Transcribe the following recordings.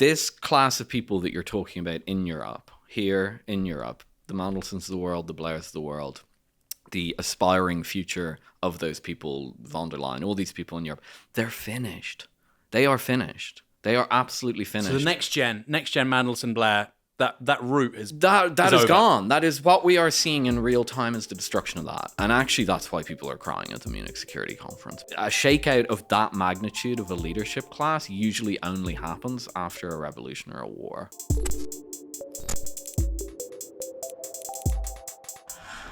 this class of people that you're talking about in Europe, here in Europe, the Mandelsons of the world, the Blairs of the world, the aspiring future of those people, von der Leyen, all these people in Europe, they're finished. They are finished. They are absolutely finished. So the next gen Mandelson Blair, that route is that is over. gone. That is what we are seeing in real time, is the destruction of that. And actually, that's why people are crying at the Munich Security Conference. A shakeout of that magnitude of a leadership class usually only happens after a revolution or a war.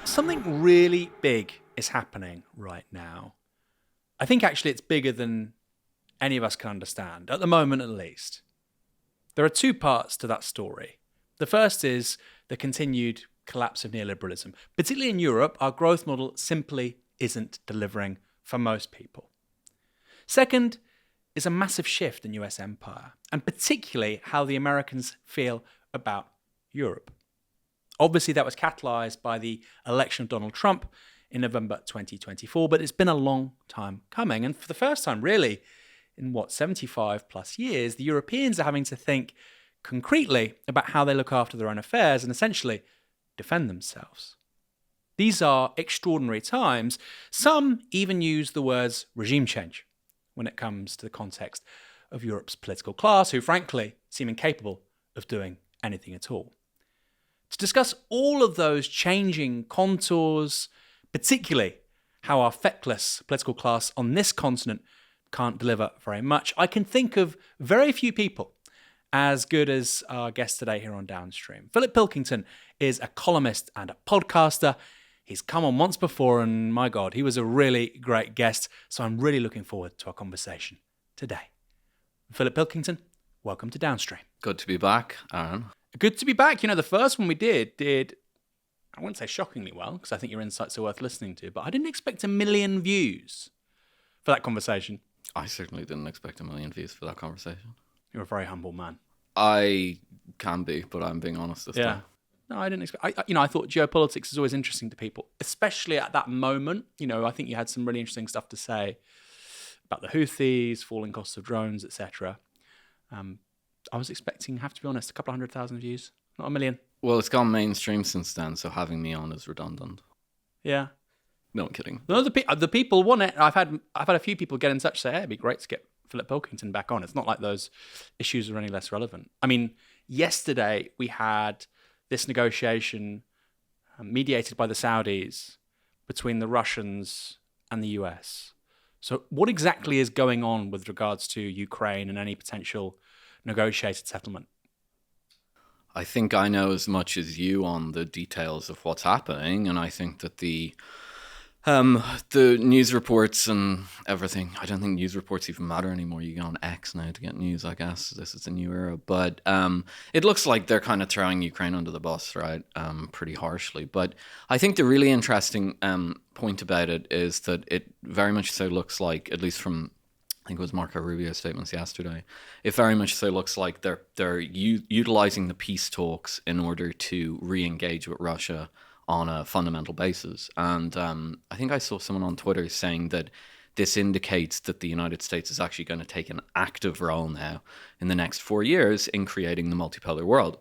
Something really big is happening right now. I think actually it's bigger than any of us can understand, at the moment at least. There are two parts to that story. The first is the continued collapse of neoliberalism. Particularly in Europe, our growth model simply isn't delivering for most people. Second is a massive shift in US empire, and particularly how the Americans feel about Europe. Obviously, that was catalyzed by the election of Donald Trump in November 2024, but it's been a long time coming. And for the first time, really, in 75 plus years, the Europeans are having to think concretely about how they look after their own affairs and essentially defend themselves. These are extraordinary times. Some even use the words regime change when it comes to the context of Europe's political class, who frankly seem incapable of doing anything at all. To discuss all of those changing contours, particularly how our feckless political class on this continent can't deliver very much, I can think of very few people as good as our guest today here on Downstream. Philip Pilkington is a columnist and a podcaster. He's come on once before, and my God, he was a really great guest. So I'm really looking forward to our conversation today. Philip Pilkington, welcome to Downstream. Good to be back, Aaron. Good to be back. You know, the first one we did, I wouldn't say shockingly well, because I think your insights are worth listening to, but I didn't expect 1 million views for that conversation. I certainly didn't expect 1 million views for that conversation. You're a very humble man. I can be, but I'm being honest this time. No, I didn't expect. I thought geopolitics is always interesting to people, especially at that moment. You know, I think you had some really interesting stuff to say about the Houthis, falling costs of drones, etc. I was expecting, have to be honest, a couple of 100,000 views, not 1 million. Well, it's gone mainstream since then, so having me on is redundant. Yeah. No, I'm kidding. No, the people want it. I've had a few people get in touch say, hey, it'd be great to get Philip Pilkington back on. It's not like those issues are any less relevant. I mean, yesterday we had this negotiation mediated by the Saudis between the Russians and the US. So what exactly is going on with regards to Ukraine and any potential negotiated settlement? I think I know as much as you on the details of what's happening, and I think that the news reports and everything, I don't think news reports even matter anymore. You go on X now to get news, I guess. This is a new era. But it looks like they're kind of throwing Ukraine under the bus, right? Pretty harshly. But I think the really interesting point about it is that it very much so looks like, at least from, I think it was Marco Rubio's statements yesterday, it very much so looks like they're utilizing the peace talks in order to re-engage with Russia on a fundamental basis. And I think I saw someone on Twitter saying that this indicates that the United States is actually going to take an active role now in the next 4 years in creating the multipolar world.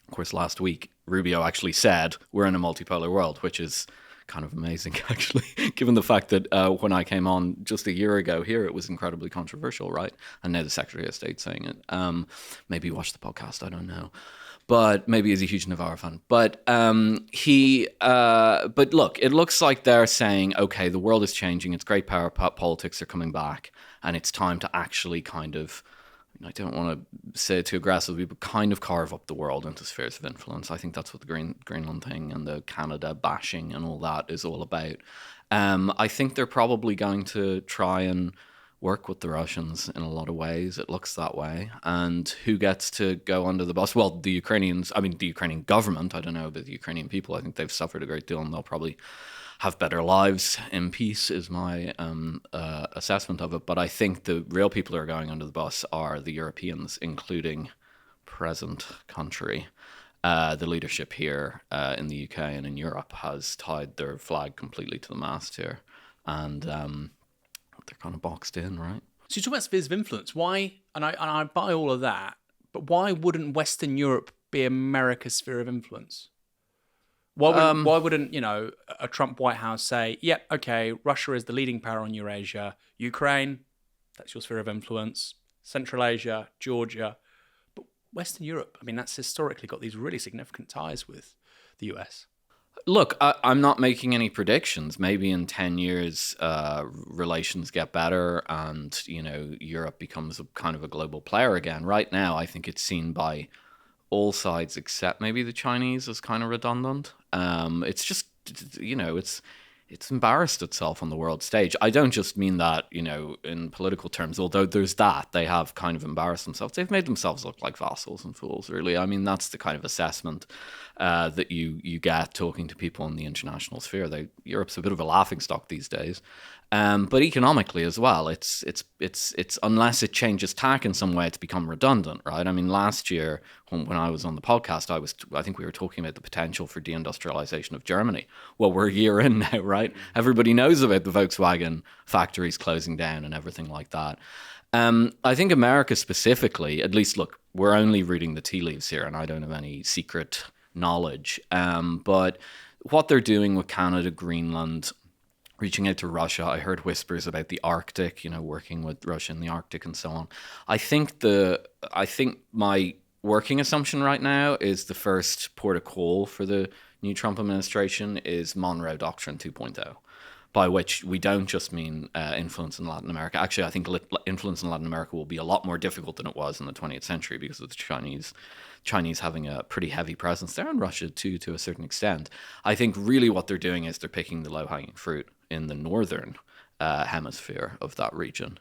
Of course, last week, Rubio actually said we're in a multipolar world, which is kind of amazing, actually, given the fact that when I came on just a year ago here, it was incredibly controversial, right? And now the Secretary of State saying it. Maybe watch the podcast, I don't know. But maybe he's a huge Novara fan. But but look, it looks like they're saying, okay, the world is changing. It's great power politics are coming back, and it's time to actually kind of, I don't want to say it too aggressively, but kind of carve up the world into spheres of influence. I think that's what the Greenland thing and the Canada bashing and all that is all about. I think they're probably going to try and work with the Russians in a lot of ways. It looks that way. And who gets to go under the bus? Well, the Ukrainians, the Ukrainian government. I don't know about the Ukrainian people. I think they've suffered a great deal and they'll probably have better lives in peace is my assessment of it. But I think the real people who are going under the bus are the Europeans, including present country. The leadership here in the UK and in Europe has tied their flag completely to the mast here. And they're kind of boxed in, right? So you talk about spheres of influence. Why? And I buy all of that. But why wouldn't Western Europe be America's sphere of influence? Why wouldn't a Trump White House say, "Yep, okay, Russia is the leading power on Eurasia, Ukraine, that's your sphere of influence, Central Asia, Georgia, but Western Europe, I mean, that's historically got these really significant ties with the US." Look, I'm not making any predictions. Maybe in 10 years, relations get better and, Europe becomes a kind of a global player again. Right now, I think it's seen by all sides except maybe the Chinese as kind of redundant. It's just, it's embarrassed itself on the world stage. I don't just mean that, in political terms, although there's that. They have kind of embarrassed themselves. They've made themselves look like vassals and fools, really. I mean, that's the kind of assessment that you get talking to people in the international sphere. Europe's a bit of a laughingstock these days. But economically as well, it's unless it changes tack in some way, it's become redundant, right? I mean, last year when I was on the podcast, I think we were talking about the potential for deindustrialization of Germany. Well, we're a year in now, right? Everybody knows about the Volkswagen factories closing down and everything like that. I think America specifically, at least, look, we're only reading the tea leaves here, and I don't have any secret knowledge. But what they're doing with Canada, Greenland, reaching out to Russia. I heard whispers about the Arctic, working with Russia in the Arctic and so on. I think my working assumption right now is the first port of call for the new Trump administration is Monroe Doctrine 2.0, by which we don't just mean influence in Latin America. Actually, I think influence in Latin America will be a lot more difficult than it was in the 20th century because of the Chinese having a pretty heavy presence there, and Russia too, to a certain extent. I think really what they're doing is they're picking the low-hanging fruit in the northern hemisphere of that region.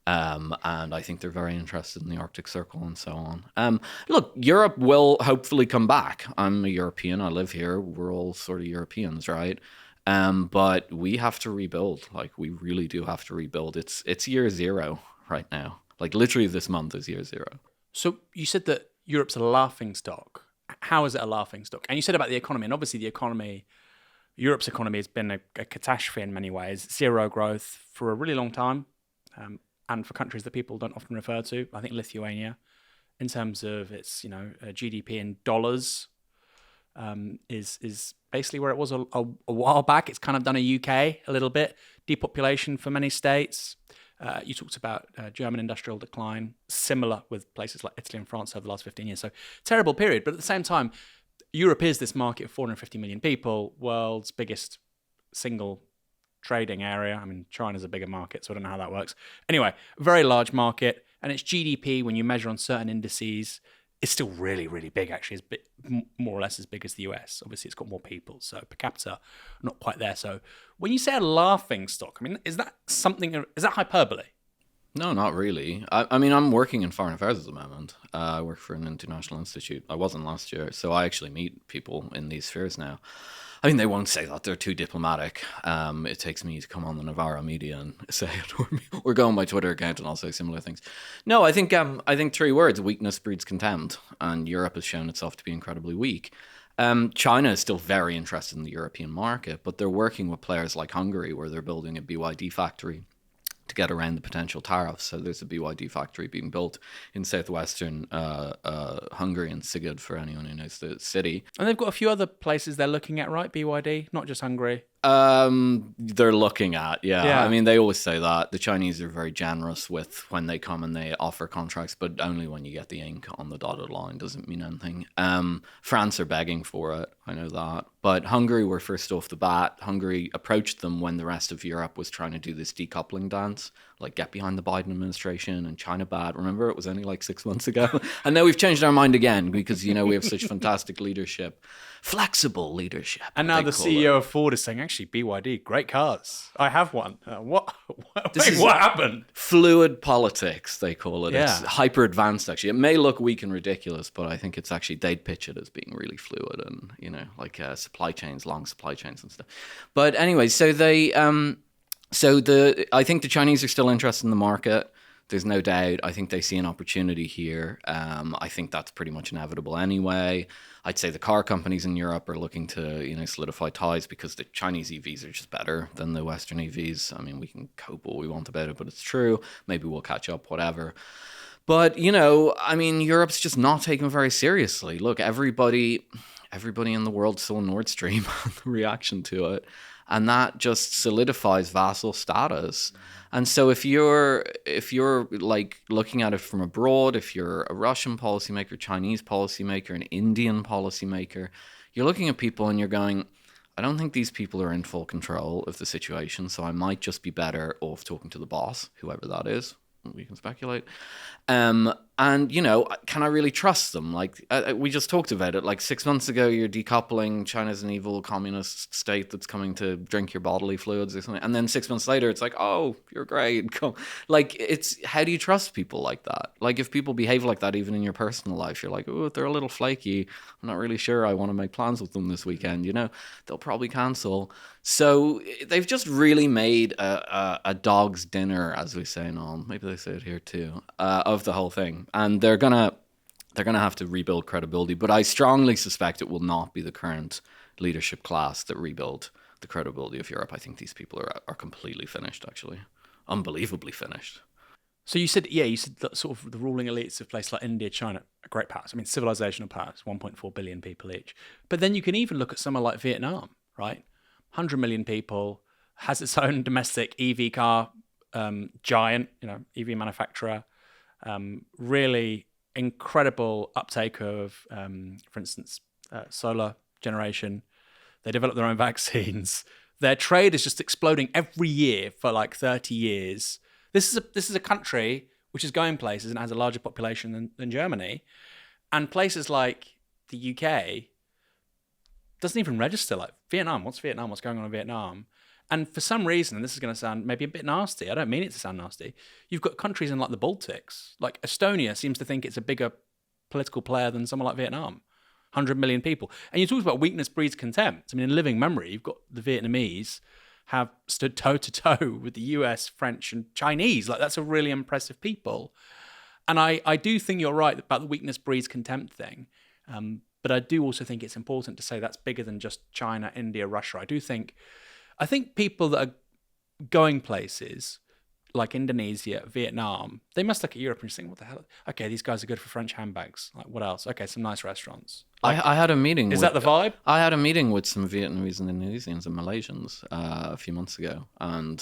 And I think they're very interested in the Arctic Circle and so on. Look, Europe will hopefully come back. I'm a European. I live here. We're all sort of Europeans, right? But we have to rebuild. Like, we really do have to rebuild. It's year zero right now. Like, literally this month is year zero. So you said that Europe's a laughingstock. How is it a laughingstock? And you said about the economy, and obviously Europe's economy has been a catastrophe in many ways. Zero growth for a really long time, and for countries that people don't often refer to. I think Lithuania, in terms of its GDP in dollars, is basically where it was a while back. It's kind of done a UK a little bit. Depopulation for many states. You talked about German industrial decline, similar with places like Italy and France over the last 15 years. So terrible period. But at the same time, Europe is this market of 450 million people, world's biggest single trading area. I mean, China's a bigger market, so I don't know how that works. Anyway, very large market, and its GDP, when you measure on certain indices, is still really, really big, actually. It's more or less as big as the US. Obviously, it's got more people, so per capita, not quite there. So when you say a laughing stock, I mean, is that hyperbole? No, not really. I mean, I'm working in foreign affairs at the moment. I work for an international institute. I wasn't last year, so I actually meet people in these spheres now. I mean, they won't say that. They're too diplomatic. It takes me to come on the Novara media and say it, or go on my Twitter account and I'll say similar things. No, I think 3 words: weakness breeds contempt, and Europe has shown itself to be incredibly weak. China is still very interested in the European market, but they're working with players like Hungary, where they're building a BYD factory to get around the potential tariffs. So there's a BYD factory being built in southwestern Hungary, in Sigad, for anyone who knows the city. And they've got a few other places they're looking at, right? BYD, not just Hungary. They're looking at, yeah. I mean, they always say that. The Chinese are very generous with when they come and they offer contracts, but only when you get the ink on the dotted line. Doesn't mean anything. France are begging for it. I know that. But Hungary were first off the bat. Hungary approached them when the rest of Europe was trying to do this decoupling dance, like get behind the Biden administration and China bad. Remember, it was only like 6 months ago. And now we've changed our mind again because, we have such fantastic leadership. Flexible leadership. And now the CEO of Ford is saying, actually, BYD, great cars. I have one. What happened? Fluid politics, they call it. Yeah. It's hyper advanced, actually. It may look weak and ridiculous, but I think it's actually, they'd pitch it as being really fluid and, like supply chains, long supply chains and stuff. But anyway, so I think the Chinese are still interested in the market. There's no doubt. I think they see an opportunity here. I think that's pretty much inevitable anyway. I'd say the car companies in Europe are looking to, solidify ties because the Chinese EVs are just better than the Western EVs. I mean, we can cope what we want about it, but it's true. Maybe we'll catch up, whatever. But, you know, I mean, Europe's just not taken very seriously. Look, everybody in the world saw Nord Stream and the reaction to it. And that just solidifies vassal status. And so if you're like looking at it from abroad, if you're a Russian policymaker, Chinese policymaker, an Indian policymaker, you're looking at people and you're going, I don't think these people are in full control of the situation, so I might just be better off talking to the boss, whoever that is. We can speculate. And, you know, can I really trust them? Like, we just talked about it. Like 6 months ago, you're decoupling China's an evil communist state that's coming to drink your bodily fluids or something. And then 6 months later, it's like, oh, you're great. Come. Like, it's, how do you trust people like that? Like, if people behave like that, even in your personal life, you're like, oh, they're a little flaky. I'm not really sure I want to make plans with them this weekend. You know, they'll probably cancel. So they've just really made a dog's dinner, as we say now. Maybe they say it here too, of the whole thing. And they're gonna have to rebuild credibility. But I strongly suspect it will not be the current leadership class that rebuild the credibility of Europe. I think these people are completely finished, actually. Unbelievably finished. So you said that sort of the ruling elites of places like India, China are great powers. I mean, civilizational powers, 1.4 billion people each. But then you can even look at somewhere like Vietnam, right? 100 million people, has its own domestic EV car giant, you know, EV manufacturer, really incredible uptake of, for instance, solar generation. They develop their own vaccines. Their trade is just exploding every year for like 30 years. This is a country which is going places and has a larger population than Germany. And places like the UK doesn't even register. Like Vietnam, what's Vietnam? What's going on in Vietnam? And for some reason, and this is going to sound maybe a bit nasty, I don't mean it to sound nasty, you've got countries in like the Baltics. Like Estonia seems to think it's a bigger political player than someone like Vietnam. 100 million people. And you talk about weakness breeds contempt. I mean, in living memory, you've got the Vietnamese have stood toe-to-toe with the US, French, and Chinese. Like, that's a really impressive people. And I do think you're right about the weakness breeds contempt thing. But I do also think it's important to say that's bigger than just China, India, Russia. I think people that are going places like Indonesia, Vietnam, they must look at Europe and just think, what the hell? Okay, these guys are good for French handbags. Like, what else? Okay, some nice restaurants. Like, I had a meeting. Is that the vibe? I had a meeting with some Vietnamese and Indonesians and Malaysians a few months ago, and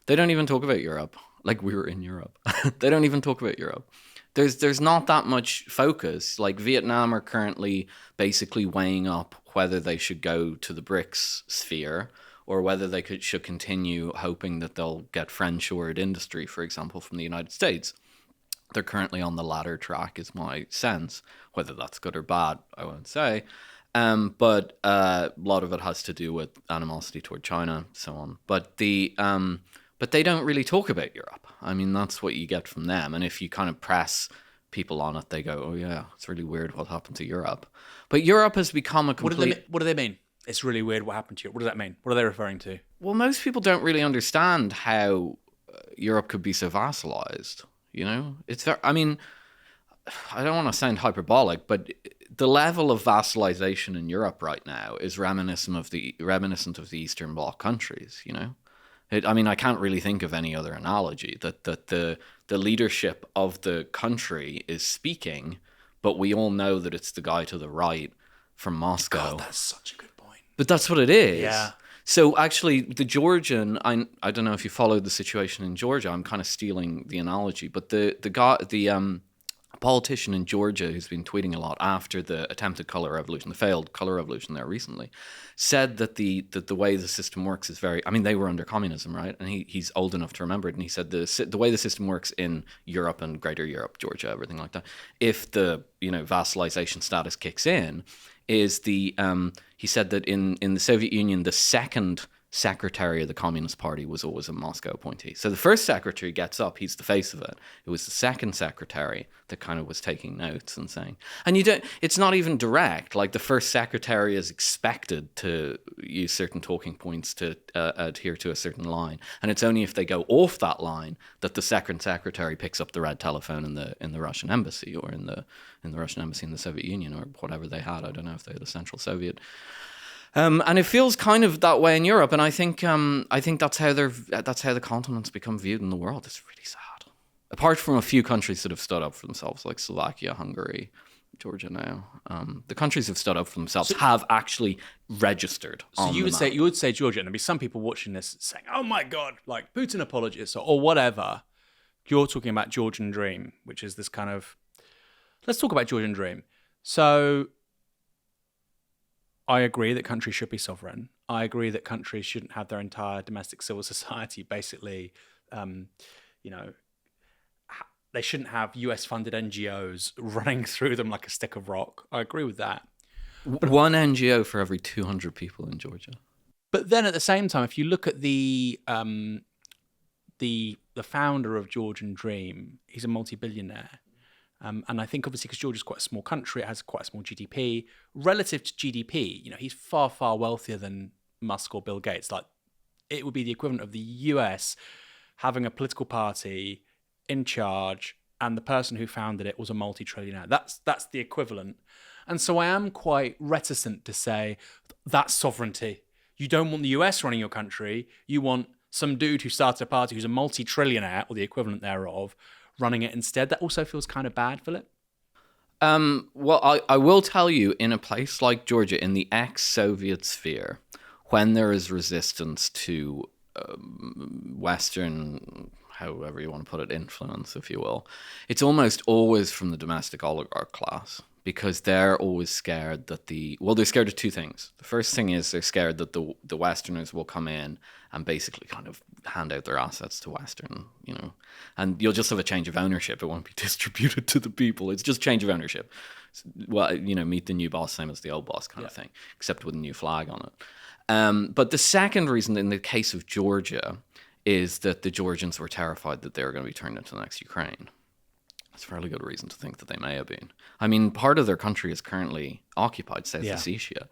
they don't even talk about Europe. Like, we were in Europe. They don't even talk about Europe. There's not that much focus. Like, Vietnam are currently basically weighing up whether they should go to the BRICS sphere or whether they should continue hoping that they'll get friendshored industry, for example, from the United States. They're currently on the latter track, is my sense. Whether that's good or bad, I won't say. But a lot of it has to do with animosity toward China, so on. But they don't really talk about Europe. I mean, that's what you get from them. And if you kind of press people on it, they go, oh yeah, it's really weird what happened to Europe. But Europe has become a complete... What do they mean? It's really weird what happened to you. What does that mean? What are they referring to? Well, most people don't really understand how Europe could be so vassalized, you know? I mean, I don't want to sound hyperbolic, but the level of vassalization in Europe right now is reminiscent of the Eastern Bloc countries, you know? I can't really think of any other analogy that the leadership of the country is speaking, but we all know that it's the guy to the right from Moscow. God, that's such a good point. But that's what it is. Yeah. So actually, the Georgian, I don't know if you followed the situation in Georgia. I'm kind of stealing the analogy, but the politician in Georgia who's been tweeting a lot after the attempted color revolution, the failed color revolution there recently, said that the way the system works is very... I mean, they were under communism, right? And he's old enough to remember it. And he said the way the system works in Europe and Greater Europe, Georgia, everything like that, if the vassalization status kicks in, is he said that in the Soviet Union, the second secretary of the Communist Party was always a Moscow appointee. So the first secretary gets up, he's the face of it. It was the second secretary that kind of was taking notes and saying, and it's not even direct. Like, the first secretary is expected to use certain talking points to adhere to a certain line. And it's only if they go off that line that the second secretary picks up the red telephone in the Russian embassy, or in the Russian embassy in the Soviet Union, or whatever they had. I don't know if they had a Central Soviet. And it feels kind of that way in Europe, and I think that's how the continent's become viewed in the world. It's really sad. apart from a few countries that have stood up for themselves, like Slovakia, Hungary, Georgia now, the countries have stood up for themselves, have actually registered So on you the would map. say Georgia, and there'd be some people watching this saying, "Oh my God, like Putin apologists or whatever." You're talking about Georgian Dream, which is this kind of. Let's talk about Georgian Dream. So, I agree that countries should be sovereign. I agree that countries shouldn't have their entire domestic civil society basically, you know, they shouldn't have US-funded NGOs running through them like a stick of rock. I agree with that. One NGO for every 200 people in Georgia. But then at the same time, if you look at the founder of Georgian Dream, he's a multi-billionaire. And I think obviously because Georgia's quite a small country, it has quite a small GDP. Relative to GDP, he's far, far wealthier than Musk or Bill Gates. Like, it would be the equivalent of the US having a political party in charge, and the person who founded it was a multi-trillionaire. That's the equivalent. And so I am quite reticent to say that's sovereignty. You don't want the US running your country. You want some dude who started a party who's a multi-trillionaire, or the equivalent thereof, running it instead. That also feels kind of bad, Philip. Well, I will tell you, in a place like Georgia, in the ex-Soviet sphere, when there is resistance to Western, however you want to put it, influence, if you will, it's almost always from the domestic oligarch class, because they're always scared that they're scared of two things. The first thing is they're scared that the Westerners will come in and basically kind of hand out their assets to Western, and you'll just have a change of ownership. It won't be distributed to the people. It's just change of ownership. Well, meet the new boss, same as the old boss kind of thing, except with a new flag on it. But the second reason in the case of Georgia is that the Georgians were terrified that they were going to be turned into the next Ukraine. It's a fairly good reason to think that they may have been. I mean, part of their country is currently occupied, South Ossetia.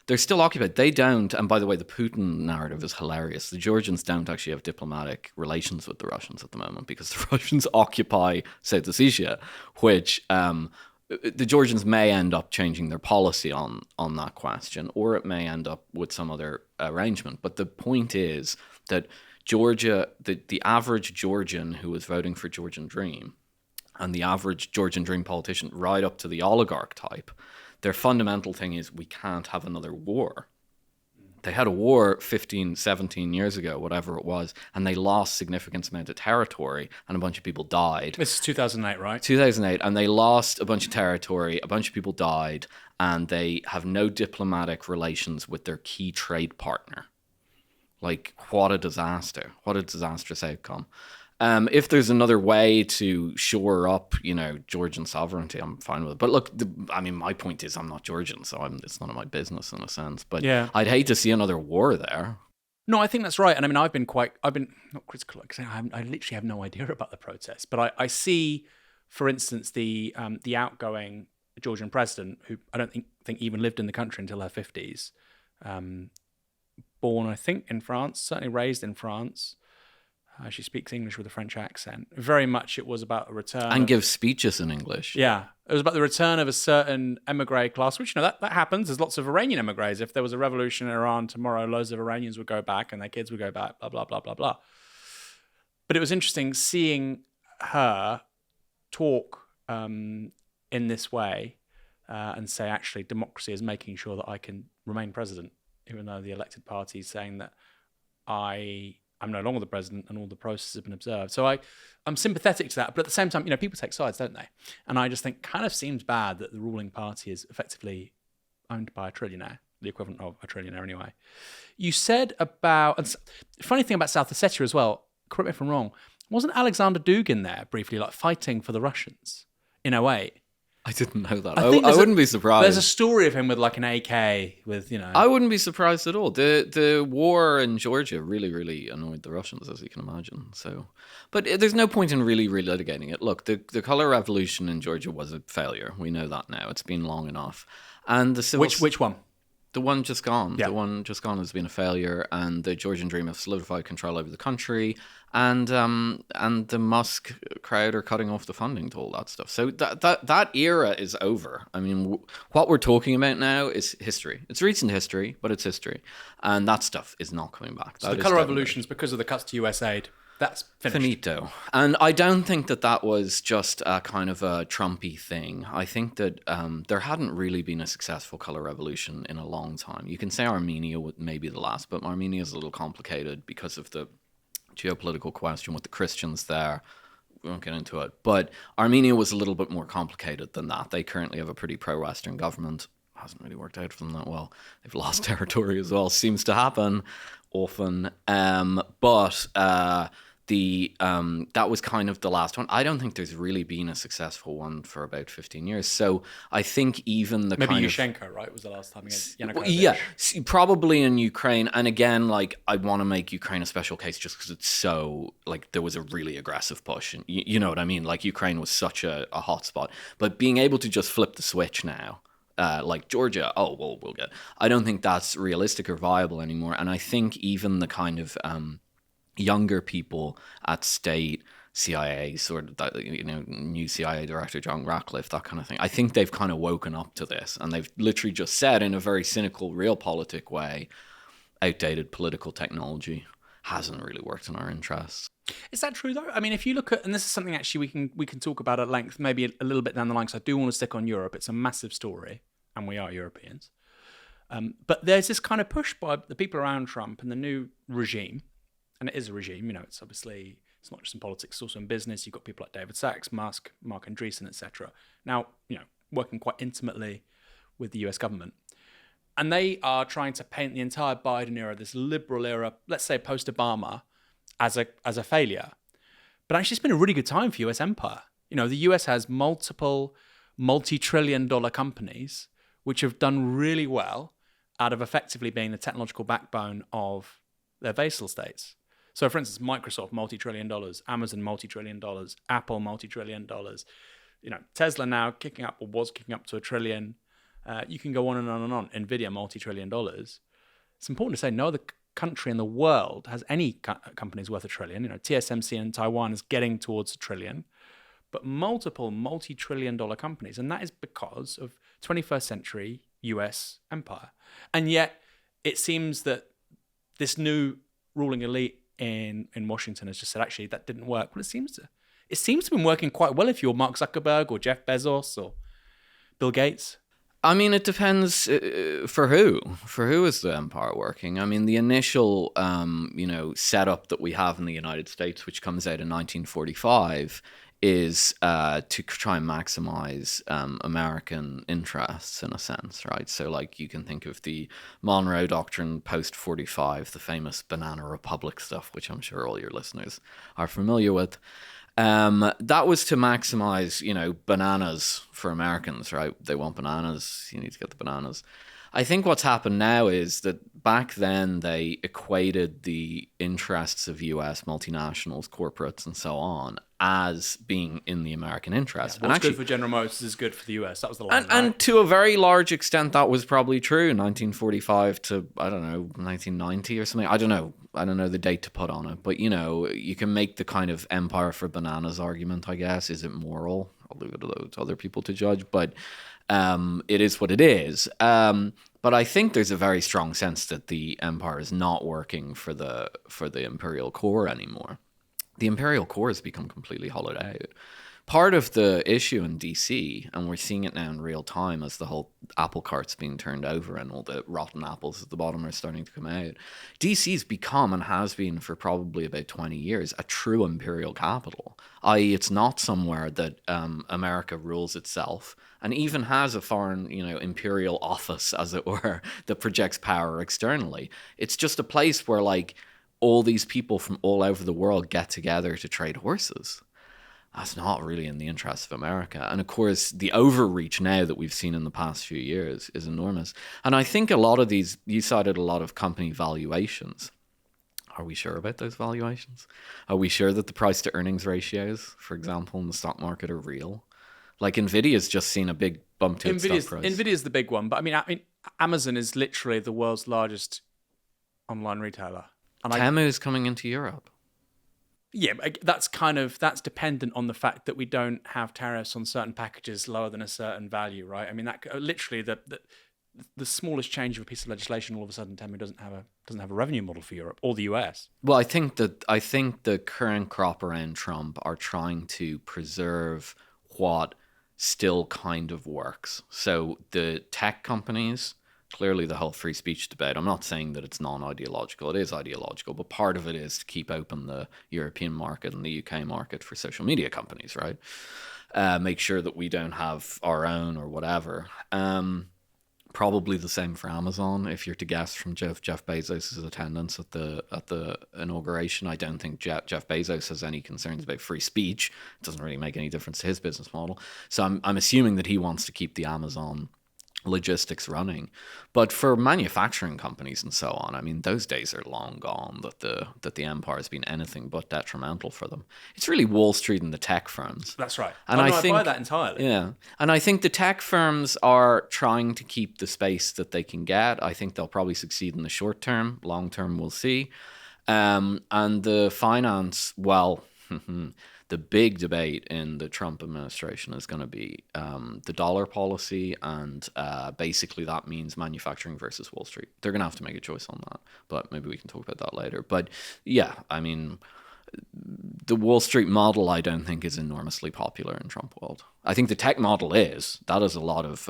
They're still occupied. They don't, and by the way, the Putin narrative is hilarious. The Georgians don't actually have diplomatic relations with the Russians at the moment because the Russians occupy South Ossetia, which the Georgians may end up changing their policy on that question, or it may end up with some other arrangement. But the point is that Georgia, the average Georgian who was voting for Georgian Dream, and the average Georgian Dream politician, right up to the oligarch type, their fundamental thing is we can't have another war. They had a war 15, 17 years ago, whatever it was, and they lost significant amount of territory, and a bunch of people died. This is 2008, right? 2008, and they lost a bunch of territory, a bunch of people died, and they have no diplomatic relations with their key trade partner. Like, what a disaster. What a disastrous outcome. If there's another way to shore up, Georgian sovereignty, I'm fine with it. But look, my point is I'm not Georgian, so it's none of my business in a sense. But I'd hate to see another war there. No, I think that's right. And I mean, I've been not critical, because I literally have no idea about the protests. But I see, for instance, the outgoing Georgian president, who I don't think even lived in the country until her 50s, born, I think, in France, certainly raised in France. She speaks English with a French accent. Very much it was about a return. And gives speeches in English. Yeah. It was about the return of a certain emigre class, which, that happens. There's lots of Iranian emigres. If there was a revolution in Iran tomorrow, loads of Iranians would go back and their kids would go back, blah, blah, blah, blah, blah. But it was interesting seeing her talk in this way and say, actually, democracy is making sure that I can remain president, even though the elected party is saying that I'm no longer the president and all the processes have been observed. So I'm sympathetic to that. But at the same time, people take sides, don't they? And I just think kind of seems bad that the ruling party is effectively owned by a trillionaire, the equivalent of a trillionaire anyway. You said about, and funny thing about South Ossetia as well, correct me if I'm wrong, wasn't Alexander Dugin there briefly, like fighting for the Russians in 2008? I didn't know that. I wouldn't be surprised. There's a story of him with like an AK with, I wouldn't be surprised at all. The war in Georgia really, really annoyed the Russians, as you can imagine. So, but there's no point in really relitigating it. Look, the color revolution in Georgia was a failure. We know that now. It's been long enough. And the civil which one? The one just gone. Yeah. The one just gone has been a failure, and the Georgian Dream have solidified control over the country, and the Musk crowd are cutting off the funding to all that stuff. So that era is over. I mean, what we're talking about now is history. It's recent history, but it's history, and that stuff is not coming back. So the colour revolution is because of the cuts to US aid. That's finished. Finito. And I don't think that that was just a kind of a Trumpy thing. I think that there hadn't really been a successful color revolution in a long time. You can say Armenia may be the last, but Armenia is a little complicated because of the geopolitical question with the Christians there. We won't get into it. But Armenia was a little bit more complicated than that. They currently have a pretty pro-Western government. Hasn't really worked out for them that well. They've lost territory as well. Seems to happen often. That was kind of the last one. I don't think there's really been a successful one for about 15 years. So I think even the maybe kind Yushchenko, right, was the last time against Yanukovych. Yeah, probably in Ukraine. And again, like, I'd want to make Ukraine a special case just because it's so, like, there was a really aggressive push. And you know what I mean? Like, Ukraine was such a hot spot. But being able to just flip the switch now, like Georgia, we'll get. I don't think that's realistic or viable anymore. And I think even the kind of younger people at state, CIA, sort of that, new CIA director John Ratcliffe, that kind of thing. I think they've kind of woken up to this, and they've literally just said in a very cynical, realpolitik way, outdated political technology hasn't really worked in our interests. Is that true though? I mean, if you look at, and this is something actually we can talk about at length, maybe a little bit down the line, because I do want to stick on Europe. It's a massive story, and we are Europeans. But there's this kind of push by the people around Trump and the new regime. And it is a regime, it's obviously, it's not just in politics, it's also in business. You've got people like David Sachs, Musk, Mark Andreessen, etc. Now, working quite intimately with the US government. And they are trying to paint the entire Biden era, this liberal era, let's say post-Obama, as a failure. But actually, it's been a really good time for US empire. The US has multiple multi-trillion-dollar companies which have done really well out of effectively being the technological backbone of their vassal states. So, for instance, Microsoft, multi-trillion dollars, Amazon, multi-trillion dollars, Apple, multi-trillion dollars. Tesla now kicking up, or was kicking up to $1 trillion. You can go on and on and on. Nvidia, multi-trillion dollars. It's important to say no other country in the world has any companies worth $1 trillion. TSMC in Taiwan is getting towards $1 trillion, but multiple multi-trillion dollar companies. And that is because of 21st century US empire. And yet it seems that this new ruling elite in Washington has just said, actually, that didn't work. Well, it seems to have been working quite well if you're Mark Zuckerberg or Jeff Bezos or Bill Gates. I mean, it depends for who. For who is the empire working? I mean, the initial, setup that we have in the United States, which comes out in 1945, is to try and maximize American interests in a sense, right? So, like, you can think of the Monroe Doctrine post-45, the famous Banana Republic stuff, which I'm sure all your listeners are familiar with. That was to maximize, bananas for Americans, right? They want bananas. You need to get the bananas. I think what's happened now is that back then they equated the interests of US multinationals, corporates, and so on as being in the American interest. Yeah, what's good for General Motors is good for the US. That was the line, right? And to a very large extent, that was probably true. 1945 to, 1990 or something. I don't know the date to put on it. But, you can make the kind of empire for bananas argument, I guess. Is it moral? I'll leave it to other people to judge. But it is what it is. But I think there's a very strong sense that the empire is not working for the imperial core anymore. The imperial core has become completely hollowed out. Part of the issue in DC, and we're seeing it now in real time as the whole apple cart's being turned over and all the rotten apples at the bottom are starting to come out, DC's become and has been for probably about 20 years a true imperial capital, i.e. it's not somewhere that America rules itself and even has a foreign, imperial office, as it were, that projects power externally. It's just a place where, like, all these people from all over the world get together to trade horses. That's not really in the interest of America. And of course, the overreach now that we've seen in the past few years is enormous. And I think a lot of these, you cited a lot of company valuations. Are we sure about those valuations? Are we sure that the price to earnings ratios, for example, in the stock market are real? Like, Nvidia's just seen a big bump to its stock price. Nvidia's the big one. But I mean, Amazon is literally the world's largest online retailer. And Temu is coming into Europe. Yeah, that's dependent on the fact that we don't have tariffs on certain packages lower than a certain value, right? I mean, that literally the smallest change of a piece of legislation all of a sudden tell me doesn't have a revenue model for Europe or the US. Well, I think the current crop around Trump are trying to preserve what still kind of works. So the tech companies, clearly the whole free speech debate, I'm not saying that it's non-ideological. It is ideological, but part of it is to keep open the European market and the UK market for social media companies, right? Make sure that we don't have our own or whatever. Probably the same for Amazon. If you're to guess from Jeff Bezos' attendance at the inauguration, I don't think Jeff Bezos has any concerns about free speech. It doesn't really make any difference to his business model. So I'm assuming that he wants to keep the Amazon logistics running. But for manufacturing companies and so on, I mean, those days are long gone that the empire has been anything but detrimental for them. It's really Wall Street and the tech firms. That's right. And I think, buy that entirely. Yeah. And I think the tech firms are trying to keep the space that they can get. I think they'll probably succeed in the short term. Long term, we'll see. And the finance, well, the big debate in the Trump administration is going to be the dollar policy, and basically that means manufacturing versus Wall Street. They're going to have to make a choice on that, but maybe we can talk about that later. But yeah, I mean, the Wall Street model I don't think is enormously popular in Trump world. I think the tech model is. That is a lot of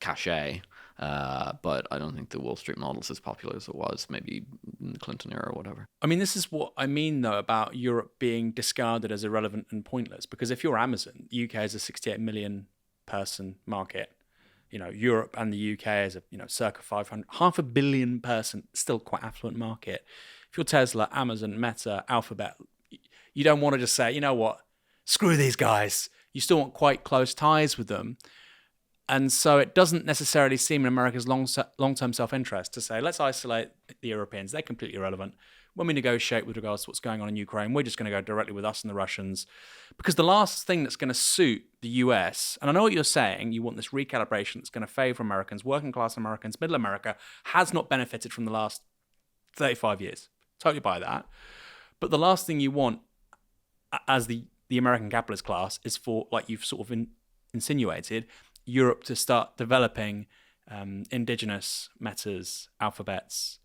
cachet. But I don't think the Wall Street model is as popular as it was maybe in the Clinton era or whatever. I mean, this is what I mean, though, about Europe being discarded as irrelevant and pointless. Because if you're Amazon, the UK is a 68 million person market. Europe and the UK is a circa 500 billion person, still quite affluent market. If you're Tesla, Amazon, Meta, Alphabet, you don't want to just say, you know what, screw these guys. You still want quite close ties with them. And so it doesn't necessarily seem in America's long-term self-interest to say, let's isolate the Europeans. They're completely irrelevant. When we negotiate with regards to what's going on in Ukraine, we're just going to go directly with us and the Russians. Because the last thing that's going to suit the US, and I know what you're saying, you want this recalibration that's going to favor Americans, working-class Americans, middle America, has not benefited from the last 35 years. Totally buy that. But the last thing you want as the American capitalist class is for, like you've sort of insinuated, Europe to start developing indigenous Metas, Alphabets.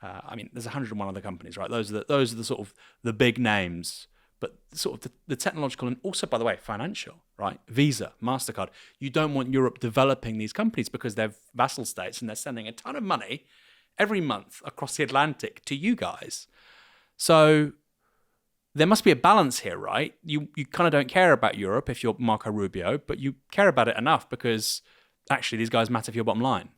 I mean, there's 101 other companies, right? Those are the sort of the big names, but sort of the technological and also, by the way, financial, right? Visa, MasterCard. You don't want Europe developing these companies because they're vassal states and they're sending a ton of money every month across the Atlantic to you guys. So there must be a balance here, right? You kind of don't care about Europe if you're Marco Rubio, but you care about it enough because actually these guys matter for your bottom line.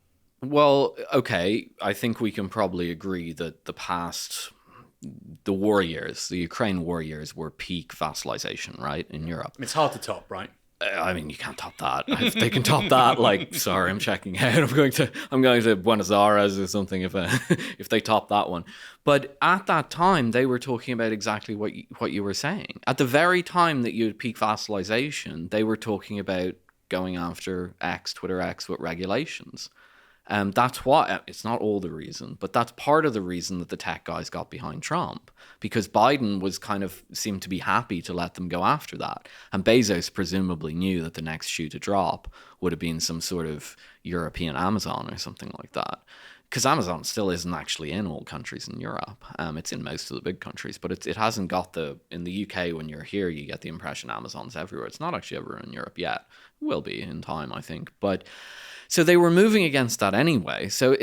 Well, okay, I think we can probably agree that the war years, the Ukraine war years were peak vassalization, right, in Europe. It's hard to top, right? I mean, you can't top that. If they can top that, like, sorry, I'm checking out. I'm going to Buenos Aires or something if they top that one. But at that time, they were talking about exactly what you were saying. At the very time that you had peak vassalization, they were talking about going after Twitter X with regulations. That's what, it's not all the reason, but that's part of the reason that the tech guys got behind Trump, because Biden was seemed to be happy to let them go after that. And Bezos presumably knew that the next shoe to drop would have been some sort of European Amazon or something like that. Because Amazon still isn't actually in all countries in Europe. It's in most of the big countries, but it hasn't got in the UK, when you're here, you get the impression Amazon's everywhere. It's not actually everywhere in Europe yet. It will be in time, I think. But so they were moving against that anyway. So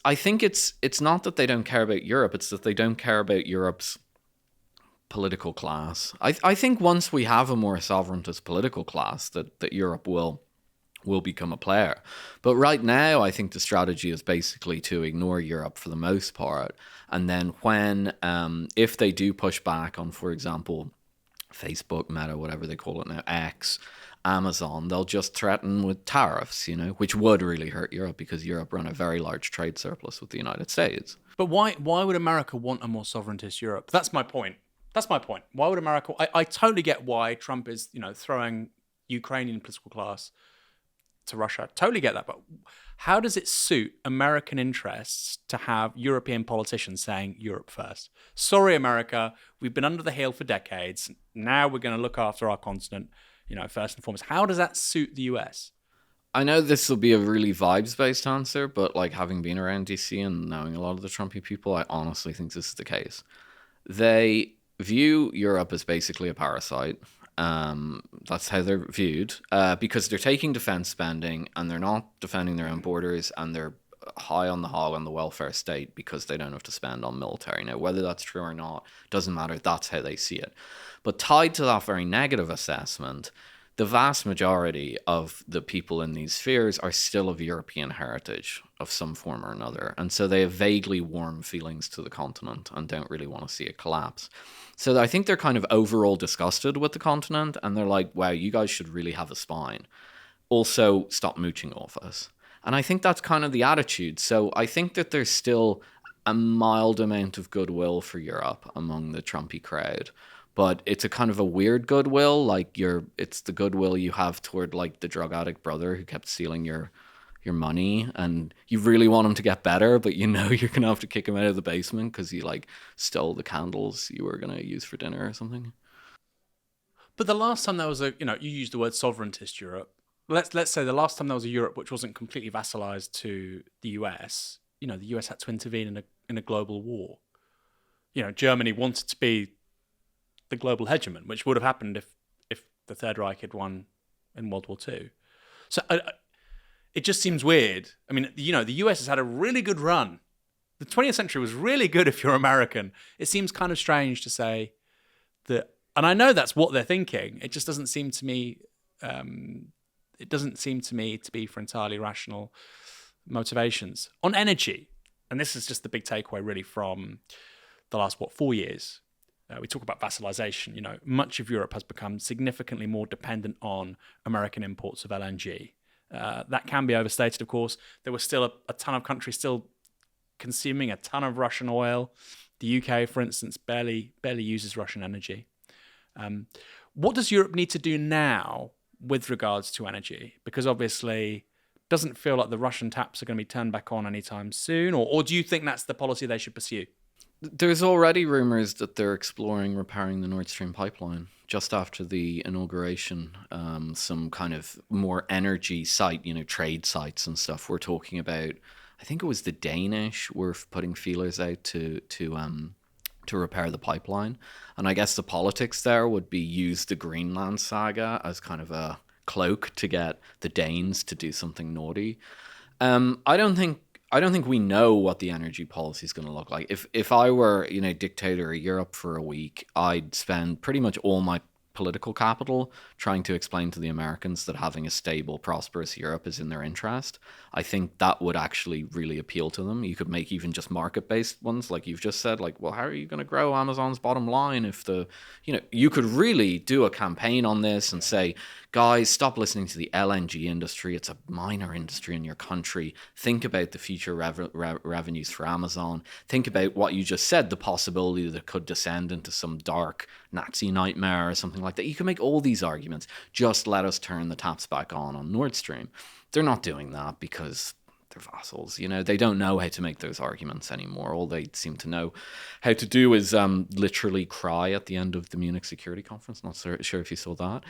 I think it's not that they don't care about Europe, it's that they don't care about Europe's political class. I think once we have a more sovereigntist political class, that Europe will become a player. But right now, I think the strategy is basically to ignore Europe for the most part. And then if they do push back on, for example, Facebook, Meta, whatever they call it now, X, Amazon, they'll just threaten with tariffs, which would really hurt Europe because Europe run a very large trade surplus with the United States. But why would America want a more sovereigntist Europe? That's my point. Why would America... I totally get why Trump is, throwing Ukrainian political class to Russia. Totally get that. But how does it suit American interests to have European politicians saying Europe first? Sorry, America, we've been under the heel for decades. Now we're going to look after our continent, first and foremost. How does that suit the US? I know this will be a really vibes-based answer, but like having been around DC and knowing a lot of the Trumpy people, I honestly think this is the case. They view Europe as basically a parasite. That's how they're viewed, because they're taking defense spending and they're not defending their own borders, and they're high on the hog on the welfare state because they don't have to spend on military. Now, whether that's true or not doesn't matter. That's how they see it. But tied to that very negative assessment, the vast majority of the people in these spheres are still of European heritage of some form or another. And so they have vaguely warm feelings to the continent and don't really want to see it collapse. So I think they're kind of overall disgusted with the continent, and they're like, wow, you guys should really have a spine. Also, stop mooching off us. And I think that's kind of the attitude. So I think that there's still a mild amount of goodwill for Europe among the Trumpy crowd. But it's a kind of a weird goodwill, like it's the goodwill you have toward like the drug addict brother who kept stealing your money, and you really want him to get better, but you know you're gonna have to kick him out of the basement because he like stole the candles you were gonna use for dinner or something. But the last time there was you used the word sovereigntist Europe. Let's say the last time there was a Europe which wasn't completely vassalized to the US. The US had to intervene in a global war. Germany wanted to be the global hegemon, which would have happened if the Third Reich had won in World War II. So it just seems weird. I mean, the US has had a really good run. The 20th century was really good if you're American. It seems kind of strange to say that, and I know that's what they're thinking. It just doesn't seem to me. It doesn't seem to me to be for entirely rational motivations on energy. And this is just the big takeaway, really, from the last 4 years. We talk about vassalization. Much of Europe has become significantly more dependent on American imports of LNG. That can be overstated, of course. There was still a ton of countries still consuming a ton of Russian oil. The UK, for instance, barely uses Russian energy. What does Europe need to do now with regards to energy? Because obviously it doesn't feel like the Russian taps are going to be turned back on anytime soon. Or do you think that's the policy they should pursue? There's already rumors that they're exploring repairing the Nord Stream pipeline. Just after the inauguration, some kind of more energy site, trade sites and stuff. We're talking about, I think it was the Danish were putting feelers out to repair the pipeline. And I guess the politics there would be use the Greenland saga as kind of a cloak to get the Danes to do something naughty. I don't think we know what the energy policy is going to look like. If I were, dictator of Europe for a week, I'd spend pretty much all my political capital trying to explain to the Americans that having a stable, prosperous Europe is in their interest. I think that would actually really appeal to them. You could make even just market-based ones, like you've just said, like, well, how are you going to grow Amazon's bottom line if you could really do a campaign on this and say, guys, stop listening to the LNG industry. It's a minor industry in your country. Think about the future revenues for Amazon. Think about what you just said, the possibility that it could descend into some dark Nazi nightmare or something like that. You can make all these arguments. Just let us turn the taps back on Nord Stream. They're not doing that because they're vassals. They don't know how to make those arguments anymore. All they seem to know how to do is literally cry at the end of the Munich Security Conference. Not sure if you saw that.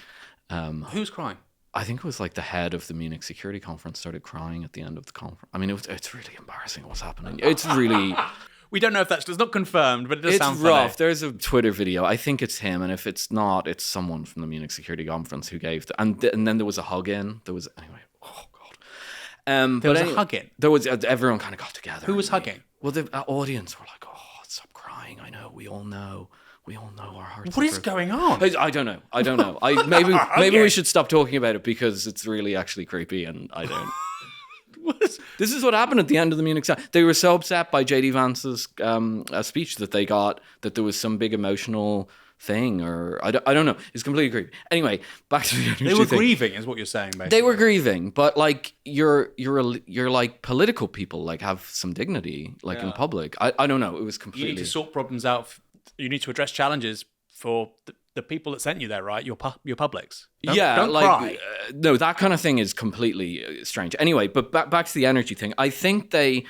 Who's crying? I think it was like the head of the Munich Security Conference started crying at the end of the conference. I mean, it's really embarrassing what's happening. It's really... We don't know if it's not confirmed, but it does sound rough. Funny. There's a Twitter video. I think it's him, and if it's not, it's someone from the Munich Security Conference who gave and then there was a hug in. There was anyway. Oh god. There was a hug in. There was everyone kind of got together. Who was hugging? Well, the audience were like, "Oh, stop crying." I know. We all know. Our hearts. What is going on? I don't know. Maybe we should stop talking about it because it's really actually creepy, and I don't. This is what happened at the end of the Munich summit. They were so upset by J.D. Vance's speech that they got that there was some big emotional thing, or I don't know. It's completely creepy. Anyway, back to the energy They were thing. grieving, is what you're saying, basically. They were grieving, but like you're like political people, like have some dignity, like in public. I don't know. It was completely. You need to sort problems out. You need to address challenges for the people that sent you there, right? Your publics. Don't cry. No, that kind of thing is completely strange. Anyway, but back to the energy thing. I think I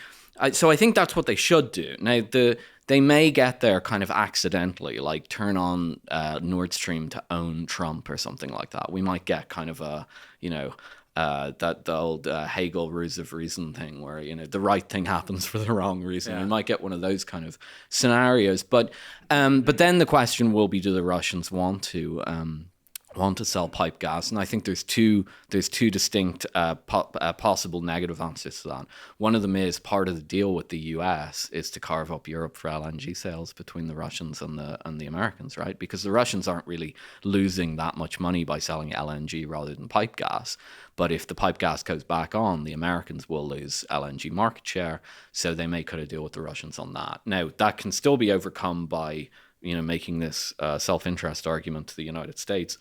think that's what they should do. Now, they may get there kind of accidentally, like turn on Nord Stream to own Trump or something like that. We might get kind of a that the old Hegel rules of reason thing, where the right thing happens for the wrong reason. Yeah. We might get one of those kind of scenarios, but then the question will be: do the Russians want to sell pipe gas? And I think there's two distinct possible negative answers to that. One of them is part of the deal with the US is to carve up Europe for LNG sales between the Russians and the Americans, right? Because the Russians aren't really losing that much money by selling LNG rather than pipe gas. But if the pipe gas goes back on, the Americans will lose LNG market share. So they may cut a deal with the Russians on that. Now, that can still be overcome by making this self-interest argument to the United States.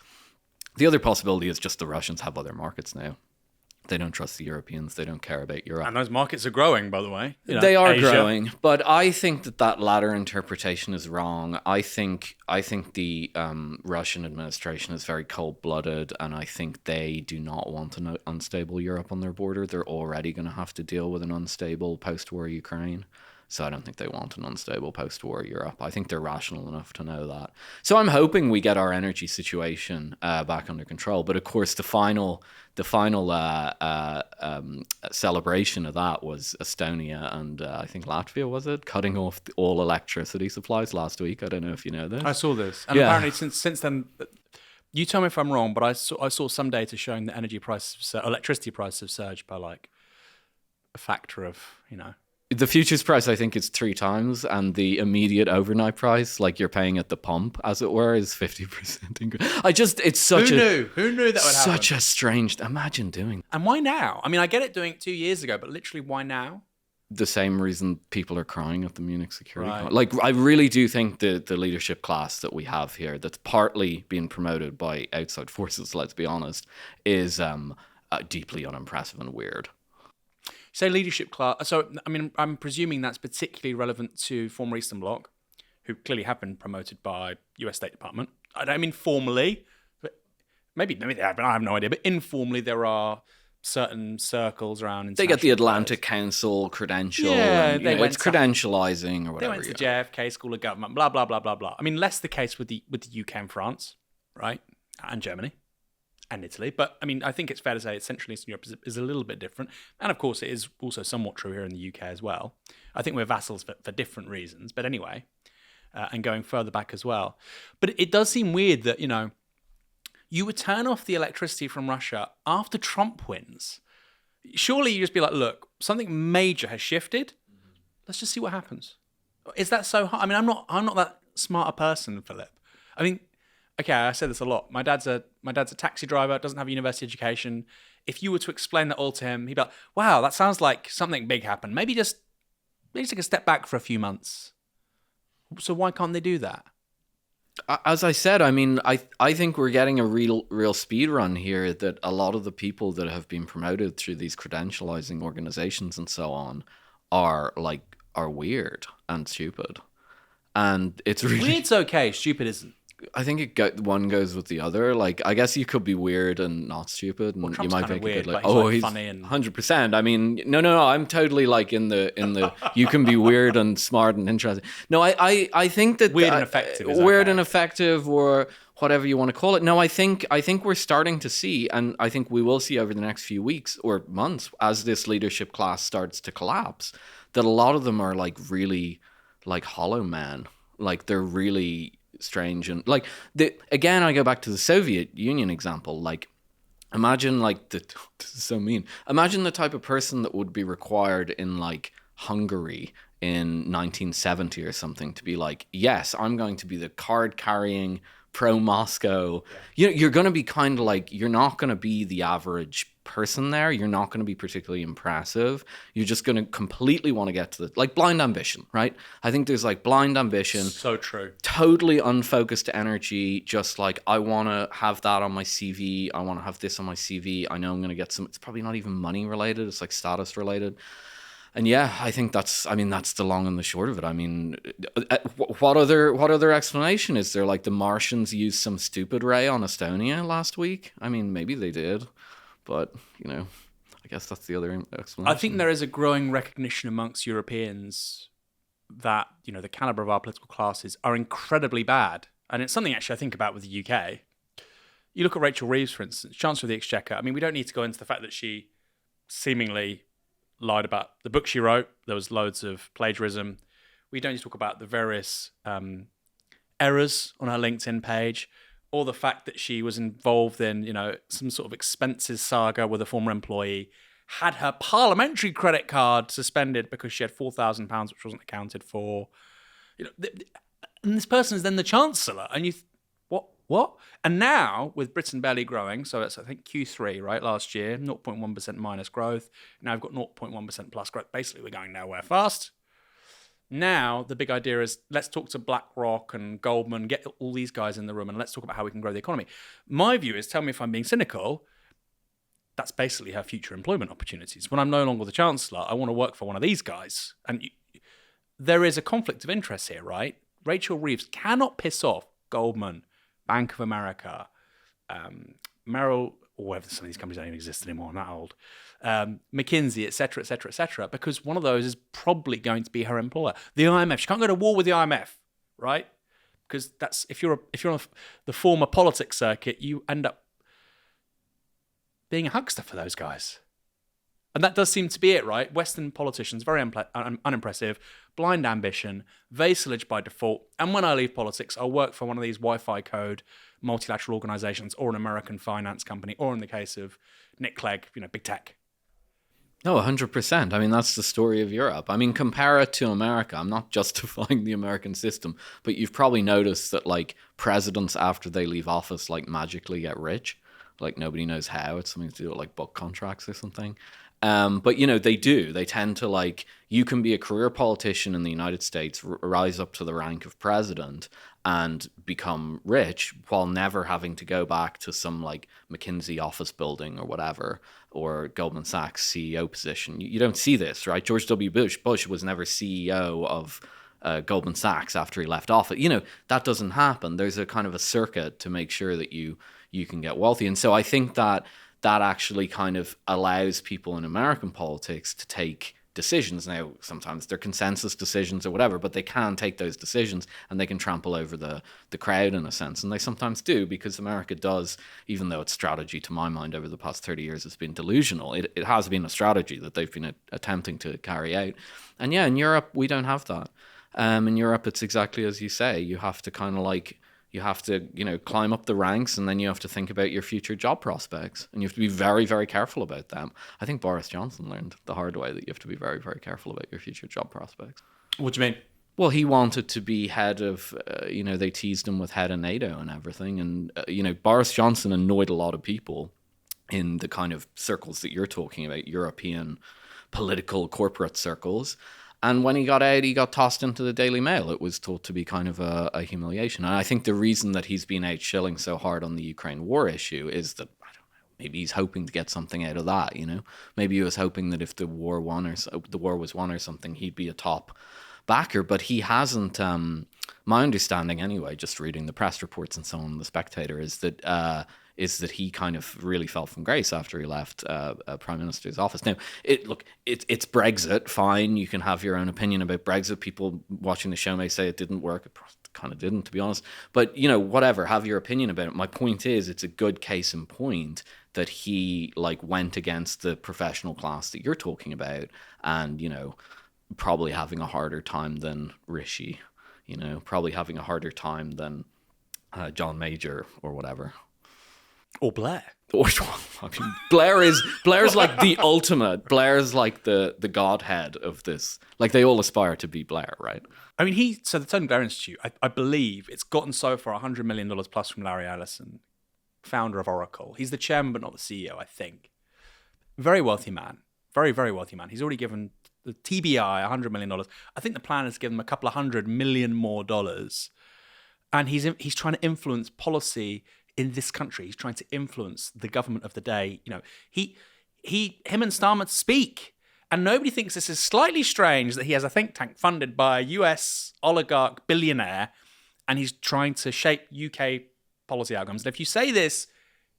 The other possibility is just the Russians have other markets now. They don't trust the Europeans. They don't care about Europe. And those markets are growing, by the way. They are Asia. growing, but I think that latter interpretation is wrong. I think the Russian administration is very cold-blooded, and I think they do not want an unstable Europe on their border. They're already going to have to deal with an unstable post-war Ukraine. So I don't think they want an unstable post-war Europe. I think they're rational enough to know that. So I'm hoping we get our energy situation back under control. But of course, the final celebration of that was Estonia and I think Latvia, was it, cutting off all electricity supplies last week. I don't know if you know this. I saw this, and apparently since then. You tell me if I'm wrong, but I saw some data showing that electricity prices have surged by like a factor of The futures price, I think, is 3 times, and the immediate overnight price, like you're paying at the pump, as it were, is 50% increase. It's such Who knew that would happen? Such a strange. Imagine doing. And why now? I mean, I get it doing it 2 years ago, but literally, why now? The same reason people are crying at the Munich security. Right. Like, I really do think the leadership class that we have here, that's partly being promoted by outside forces, let's be honest, is deeply unimpressive and weird. Say leadership class. So, I mean, I'm presuming that's particularly relevant to former Eastern Bloc, who clearly have been promoted by US State Department. I don't mean formally, but maybe they have, I have no idea. But informally, there are certain circles around. They get the Atlantic Council credential. Yeah, and, it's credentializing or whatever. They went to JFK School of Government, blah, blah, blah, blah, blah. I mean, less the case with the UK and France, right? And Germany. And Italy. But I mean, I think it's fair to say Central and Eastern Europe is a little bit different. And of course, it is also somewhat true here in the UK as well. I think we're vassals for different reasons. But anyway, and going further back as well. But it does seem weird that, you would turn off the electricity from Russia after Trump wins. Surely you just be like, look, something major has shifted. Let's just see what happens. Is that so hard? I mean, I'm not that smart a person, Philip. I mean, okay, I say this a lot. My dad's a taxi driver, doesn't have a university education. If you were to explain that all to him, he'd be like, wow, that sounds like something big happened. Maybe take a step back for a few months. So why can't they do that? As I said, I mean, I think we're getting a real speed run here, that a lot of the people that have been promoted through these credentializing organizations and so on are weird and stupid. And it's really... Weird's okay, stupid isn't. I think one goes with the other. Like, I guess you could be weird and not stupid, and Trump's you might make weird, a good, but he's he's funny and 100%. I mean, no, I'm totally like in the you can be weird and smart and interesting. No, I think that weird and effective, and effective, or whatever you want to call it. No, I think we're starting to see, and I think we will see over the next few weeks or months as this leadership class starts to collapse, that a lot of them are like really like hollow man, like they're really strange. And like again, I go back to the Soviet Union example. Like, imagine this is so mean. Imagine the type of person that would be required in like Hungary in 1970 or something to be like, yes, I'm going to be the card carrying pro-Moscow. You're going to be kind of like, you're not going to be the average person there. You're not going to be particularly impressive. You're just going to completely want to get to like blind ambition, right? I think there's like blind ambition. So true. Totally unfocused energy. Just like, I want to have that on my CV. I want to have this on my CV. I know I'm going to get some, it's probably not even money related. It's like status related. And yeah, I think that's the long and the short of it. I mean, what other explanation is there? Like, the Martians used some stupid ray on Estonia last week? I mean, maybe they did, but, I guess that's the other explanation. I think there is a growing recognition amongst Europeans that, the caliber of our political classes are incredibly bad. And it's something actually I think about with the UK. You look at Rachel Reeves, for instance, Chancellor of the Exchequer. I mean, we don't need to go into the fact that she seemingly lied about the book she wrote. There was loads of plagiarism. We don't need to talk about the various errors on her LinkedIn page, or the fact that she was involved in, some sort of expenses saga with a former employee, had her parliamentary credit card suspended because she had £4,000 which wasn't accounted for. And this person is then the Chancellor, and what? And now, with Britain barely growing, so it's, I think, Q3, right, last year, 0.1% minus growth. Now we've got 0.1% plus growth. Basically, we're going nowhere fast. Now, the big idea is, let's talk to BlackRock and Goldman, get all these guys in the room, and let's talk about how we can grow the economy. My view is, tell me if I'm being cynical, that's basically her future employment opportunities. When I'm no longer the Chancellor, I want to work for one of these guys. And there is a conflict of interest here, right? Rachel Reeves cannot piss off Goldman, Bank of America, Merrill, or whatever, some of these companies don't even exist anymore, I'm that old, McKinsey, et cetera, because one of those is probably going to be her employer. The IMF, she can't go to war with the IMF, right? Because that's, if you're on the former politics circuit, you end up being a huckster for those guys. And that does seem to be it, right? Western politicians, very unimpressive, blind ambition, vassalage by default. And when I leave politics, I'll work for one of these Wi-Fi code multilateral organizations, or an American finance company, or in the case of Nick Clegg, big tech. No, 100%. I mean, that's the story of Europe. I mean, compare it to America. I'm not justifying the American system, but you've probably noticed that, like, presidents, after they leave office, like, magically get rich. Like, nobody knows how. It's something to do with, like, book contracts or something. But, they do. They tend to, like, you can be a career politician in the United States, rise up to the rank of president, and become rich while never having to go back to some, like, McKinsey office building or whatever, or Goldman Sachs CEO position. You don't see this, right? George W. Bush was never CEO of Goldman Sachs after he left office. That doesn't happen. There's a kind of a circuit to make sure that you can get wealthy. And so I think that actually kind of allows people in American politics to take decisions. Now, sometimes they're consensus decisions or whatever, but they can take those decisions and they can trample over the crowd in a sense. And they sometimes do, because America does, even though its strategy, to my mind, over the past 30 years has been delusional, it has been a strategy that they've been attempting to carry out. And yeah, in Europe, we don't have that. In Europe, it's exactly as you say. You have to kind of like, you have to, climb up the ranks, and then you have to think about your future job prospects, and you have to be very, very careful about them. I think Boris Johnson learned the hard way that you have to be very, very careful about your future job prospects. What do you mean? Well, he wanted to be head of, they teased him with head of NATO and everything. And, Boris Johnson annoyed a lot of people in the kind of circles that you're talking about, European political corporate circles. And when he got out, he got tossed into the Daily Mail. It was thought to be kind of a humiliation. And I think the reason that he's been out shilling so hard on the Ukraine war issue is that, I don't know, maybe he's hoping to get something out of that, Maybe he was hoping that if the war was won or something, he'd be a top backer. But he hasn't, my understanding anyway, just reading the press reports and so on, The Spectator, is that he kind of really fell from grace after he left Prime Minister's office. Now, it's Brexit, fine. You can have your own opinion about Brexit. People watching the show may say it didn't work. It kind of didn't, to be honest. But, whatever, have your opinion about it. My point is, it's a good case in point that he, like, went against the professional class that you're talking about, and, probably having a harder time than Rishi, probably having a harder time than John Major or whatever. Or Blair. Blair's like the ultimate. Blair's like the godhead of this. Like, they all aspire to be Blair, right? I mean, so the Tony Blair Institute, I believe it's gotten so far $100 million plus from Larry Ellison, founder of Oracle. He's the chairman, but not the CEO, I think. Very wealthy man. Very, very wealthy man. He's already given the TBI $100 million. I think the plan is to give them a couple of $100 million more. And he's trying to influence policy in this country. He's trying to influence the government of the day. Him and Starmer speak, and nobody thinks this is slightly strange that he has a think tank funded by a US oligarch billionaire, and he's trying to shape UK policy outcomes. And if you say this,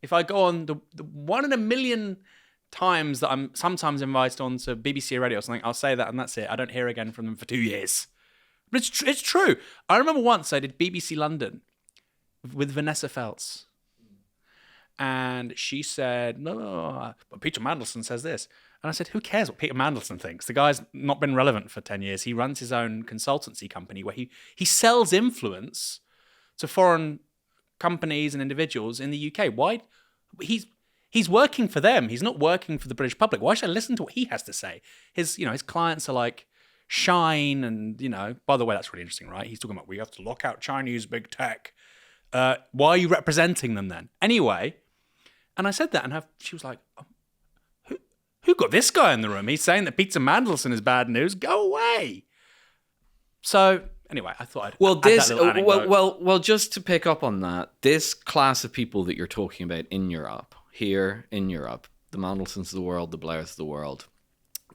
if I go on the 1 in a million times that I'm sometimes invited on to BBC Radio or something, I'll say that and that's it. I don't hear again from them for 2 years. But it's true. I remember once I did BBC London with Vanessa Feltz. And she said, no, but Peter Mandelson says this. And I said, who cares what Peter Mandelson thinks? The guy's not been relevant for 10 years. He runs his own consultancy company where he sells influence to foreign companies and individuals in the UK. Why? He's working for them. He's not working for the British public. Why should I listen to what he has to say? His clients are like Shine and, by the way, that's really interesting, right? He's talking about we have to lock out Chinese big tech. Why are you representing them then? Anyway, and I said that and she was like, oh, who got this guy in the room? He's saying that Peter Mandelson is bad news. Go away. So anyway, I thought well, just to pick up on that, this class of people that you're talking about in Europe, here in Europe, the Mandelsons of the world, the Blairs of the world,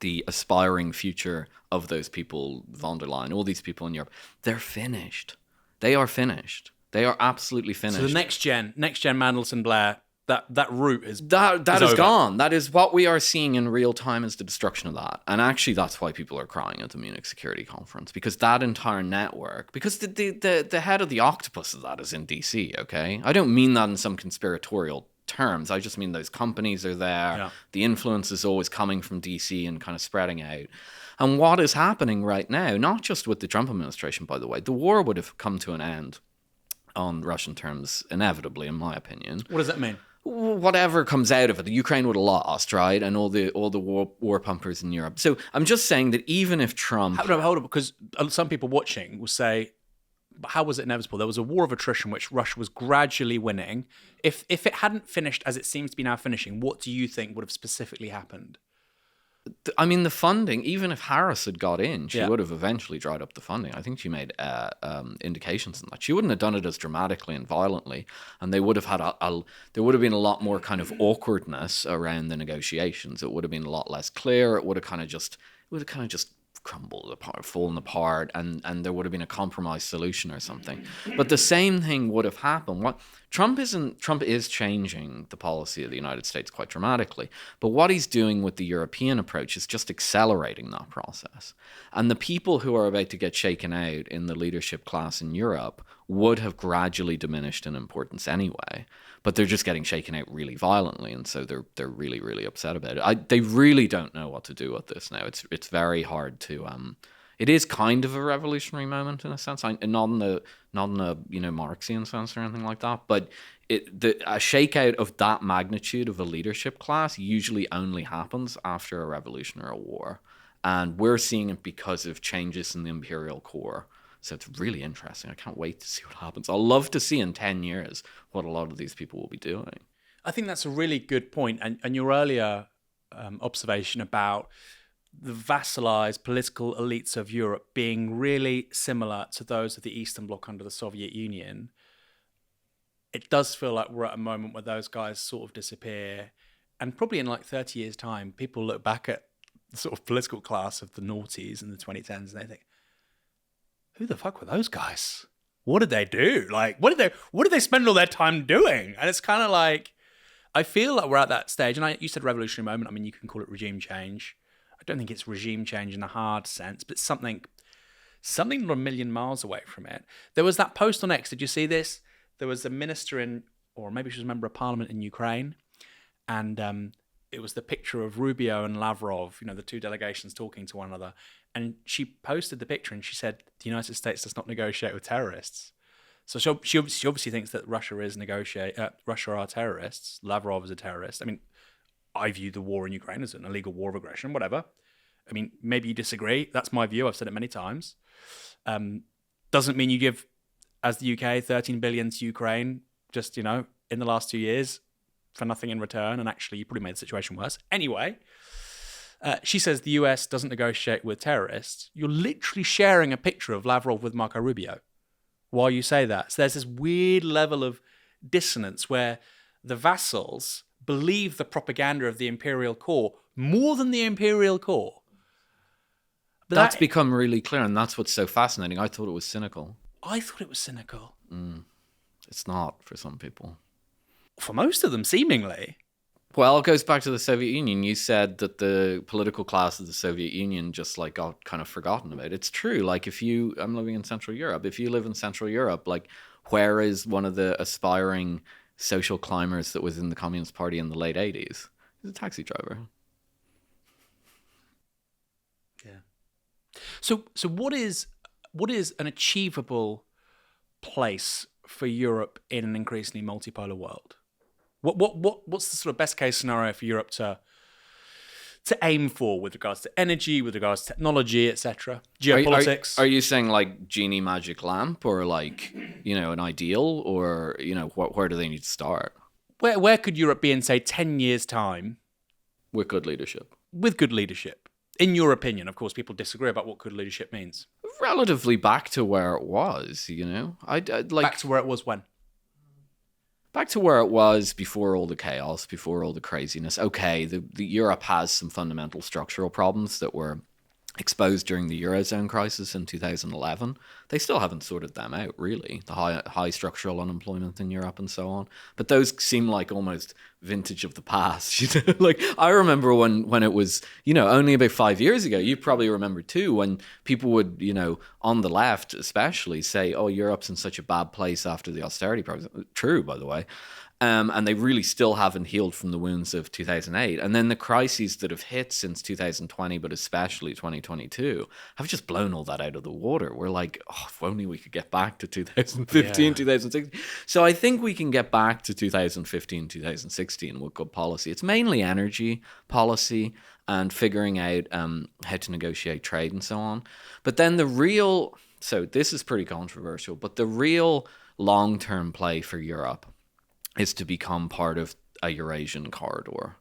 the aspiring future of those people, von der Leyen, all these people in Europe, they're finished. They are finished. They are absolutely finished. So the next gen Mandelson Blair, that route is is gone. That is what we are seeing in real time, is the destruction of that. And actually, that's why people are crying at the Munich Security Conference, because that entire network, because the head of the octopus of that is in DC. Okay, I don't mean that in some conspiratorial terms. I just mean those companies are there. Yeah. The influence is always coming from DC and kind of spreading out. And what is happening right now, not just with the Trump administration, by the way, the war would have come to an end on Russian terms inevitably, in my opinion. What does that mean? Whatever comes out of it, the Ukraine would have lost, right? And all the war pumpers in Europe. So I'm just saying that even if Trump... Hold on, because some people watching will say, how was it inevitable? There was a war of attrition which Russia was gradually winning. If it hadn't finished as it seems to be now finishing, what do you think would have specifically happened? I mean, the funding, even if Harris had got in, she would have eventually dried up the funding. I think she made indications in that. She wouldn't have done it as dramatically and violently, and they would have had there would have been a lot more kind of awkwardness around the negotiations. It would have been a lot less clear. It would have kind of just crumbled apart, fallen apart, and there would have been a compromise solution or something. But the same thing would have happened. Trump is changing the policy of the United States quite dramatically, but what he's doing with the European approach is just accelerating that process. And the people who are about to get shaken out in the leadership class in Europe would have gradually diminished in importance anyway, but they're just getting shaken out really violently, and so they're really, really upset about it. They really don't know what to do with this now. It's very hard to it is kind of a revolutionary moment in a sense, not in a Marxian sense or anything like that, but a shakeout of that magnitude of a leadership class usually only happens after a revolution or a war, and we're seeing it because of changes in the imperial core. So it's really interesting. I can't wait to see what happens. I'll love to see in 10 years what a lot of these people will be doing. I think that's a really good point. And your earlier observation about the vassalized political elites of Europe being really similar to those of the Eastern Bloc under the Soviet Union, it does feel like we're at a moment where those guys sort of disappear. And probably in like 30 years' time, people look back at the sort of political class of the noughties and the 2010s and they think, who the fuck were those guys? What did they do? Like, what did they spend all their time doing? And it's kind of like, I feel like we're at that stage. And you said revolutionary moment. I mean, you can call it regime change. I don't think it's regime change in a hard sense, but something a million miles away from it. There was that post on X. Did you see this? There was a minister or maybe she was a member of parliament in Ukraine. And it was the picture of Rubio and Lavrov, the two delegations talking to one another. And she posted the picture and she said, the United States does not negotiate with terrorists. So she obviously thinks that Russia are terrorists. Lavrov is a terrorist. I mean, I view the war in Ukraine as an illegal war of aggression, whatever. I mean, maybe you disagree. That's my view. I've said it many times. Doesn't mean you give, as the UK, 13 billion to Ukraine just, in the last 2 years for nothing in return. And actually, you probably made the situation worse. Anyway, she says the US doesn't negotiate with terrorists. You're literally sharing a picture of Lavrov with Marco Rubio while you say that. So there's this weird level of dissonance where the vassals believe the propaganda of the imperial core more than the imperial core. But that's become really clear, and that's what's so fascinating. I thought it was cynical. I thought it was cynical. It's not for some people. For most of them, seemingly. Well, it goes back to the Soviet Union. You said that the political class of the Soviet Union just got kind of forgotten about. It's true. Like I'm living in Central Europe. If you live in Central Europe, like where is one of the aspiring social climbers that was in the Communist Party in the late 80s. He's a taxi driver. Yeah. So what is an achievable place for Europe in an increasingly multipolar world? What's the sort of best case scenario for Europe to aim for with regards to energy, with regards to technology, etc., geopolitics? Are you saying like genie magic lamp, or like, an ideal, or where do they need to start? Where could Europe be in, say, 10 years' time? With good leadership. With good leadership. In your opinion, of course, people disagree about what good leadership means. Relatively back to where it was, I'd like back to where it was when? Back to where it was before all the chaos, before all the craziness. Okay, the Europe has some fundamental structural problems that were exposed during the Eurozone crisis in 2011. They still haven't sorted them out, really. The high structural unemployment in Europe and so on. But those seem like almost vintage of the past. Like, I remember when it was, only about 5 years ago, you probably remember too, when people would, on the left especially, say, oh, Europe's in such a bad place after the austerity program. True, by the way. And they really still haven't healed from the wounds of 2008. And then the crises that have hit since 2020, but especially 2022, have just blown all that out of the water. We're like, oh, if only we could get back to 2015, 2016. So I think we can get back to 2015, 2016 with good policy. It's mainly energy policy and figuring out how to negotiate trade and so on. But then so this is pretty controversial, but the real long-term play for Europe is to become part of a Eurasian corridor.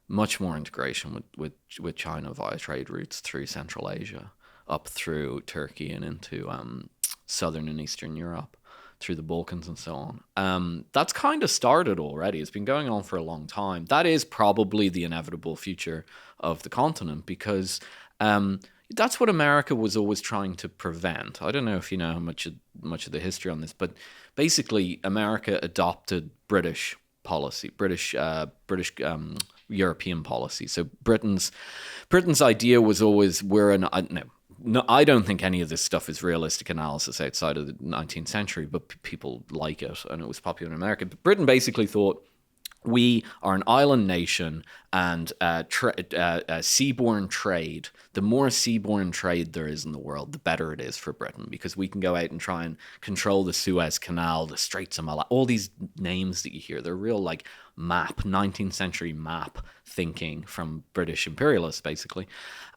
Much more integration with China via trade routes through Central Asia, up through Turkey and into Southern and Eastern Europe, through the Balkans and so on. That's kind of started already. It's been going on for a long time. That is probably the inevitable future of the continent, because that's what America was always trying to prevent. I don't know if you know much of the history on this, but basically America adopted British policy, British European policy. So Britain's idea was always I don't think any of this stuff is realistic analysis outside of the 19th century, but people like it, and it was popular in America. But Britain basically thought, we are an island nation, and seaborne trade, the more seaborne trade there is in the world, the better it is for Britain, because we can go out and try and control the Suez Canal, the Straits of Malacca, all these names that you hear. They're real, like, 19th century map thinking from British imperialists, basically.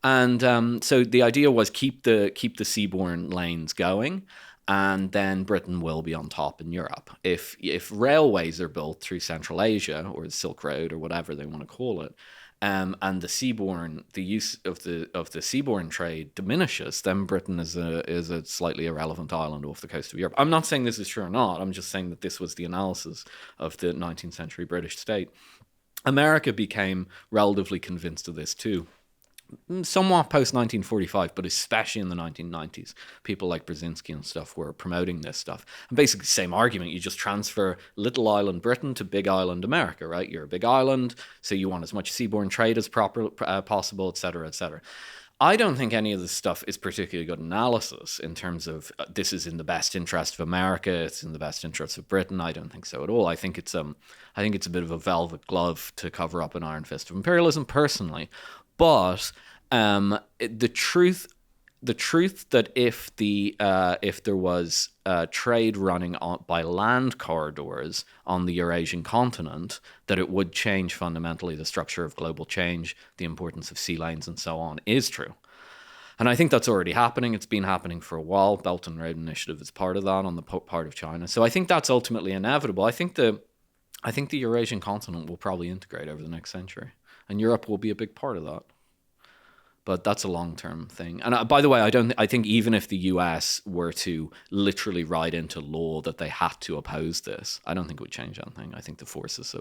And so the idea was keep the seaborne lanes going, and then Britain will be on top in Europe. If railways are built through Central Asia, or the Silk Road, or whatever they want to call it, and the use of the seaborne trade diminishes, then Britain is a slightly irrelevant island off the coast of Europe. I'm not saying this is true or not. I'm just saying that this was the analysis of the 19th century British state. America became relatively convinced of this too. Somewhat post-1945, but especially in the 1990s, people like Brzezinski and stuff were promoting this stuff. And basically the same argument, you just transfer little island Britain to big island America, right? You're a big island, so you want as much seaborne trade as possible, et cetera, et cetera. I don't think any of this stuff is particularly good analysis in terms of this is in the best interest of America, it's in the best interest of Britain. I don't think so at all. I think it's a bit of a velvet glove to cover up an iron fist of imperialism, personally. But the truth that if there was trade running by land corridors on the Eurasian continent, that it would change fundamentally the structure of global change, the importance of sea lanes and so on, is true. And I think that's already happening. It's been happening for a while. Belt and Road Initiative is part of that on the part of China. So I think that's ultimately inevitable. I think the Eurasian continent will probably integrate over the next century, and Europe will be a big part of that. But that's a long-term thing. And by the way, I think even if the US were to literally write into law that they had to oppose this, I don't think it would change anything. I think the forces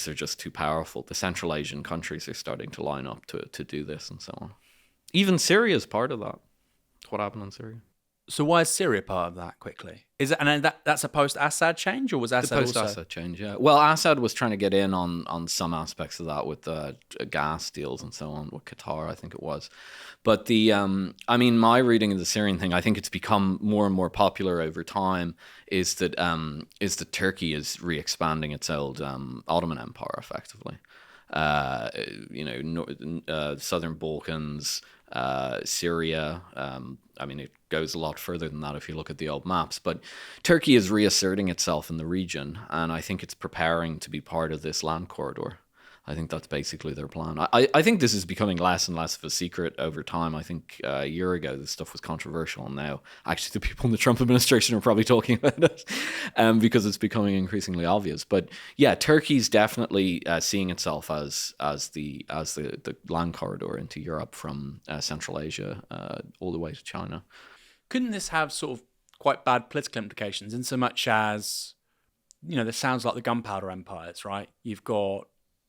are just too powerful. The Central Asian countries are starting to line up to do this and so on. Even Syria is part of that. What happened in Syria? So why is Syria part of that, quickly? Is it, and that's a post-Assad change, or was The Assad also? post-Assad change, yeah. Well, Assad was trying to get in on some aspects of that with the gas deals and so on with Qatar, I think it was. But I mean, my reading of the Syrian thing, I think it's become more and more popular over time. Is that Turkey is re-expanding its old Ottoman Empire effectively. Uh, Southern Balkans, Syria. I mean, it goes a lot further than that if you look at the old maps. But Turkey is reasserting itself in the region, and I think it's preparing to be part of this land corridor. I think that's basically their plan. I think this is becoming less and less of a secret over time. I think a year ago this stuff was controversial, and now actually the people in the Trump administration are probably talking about it because it's becoming increasingly obvious. But yeah, Turkey's definitely seeing itself as the land corridor into Europe from Central Asia all the way to China. Couldn't this have sort of quite bad political implications in so much as, this sounds like the gunpowder empires, right? You've got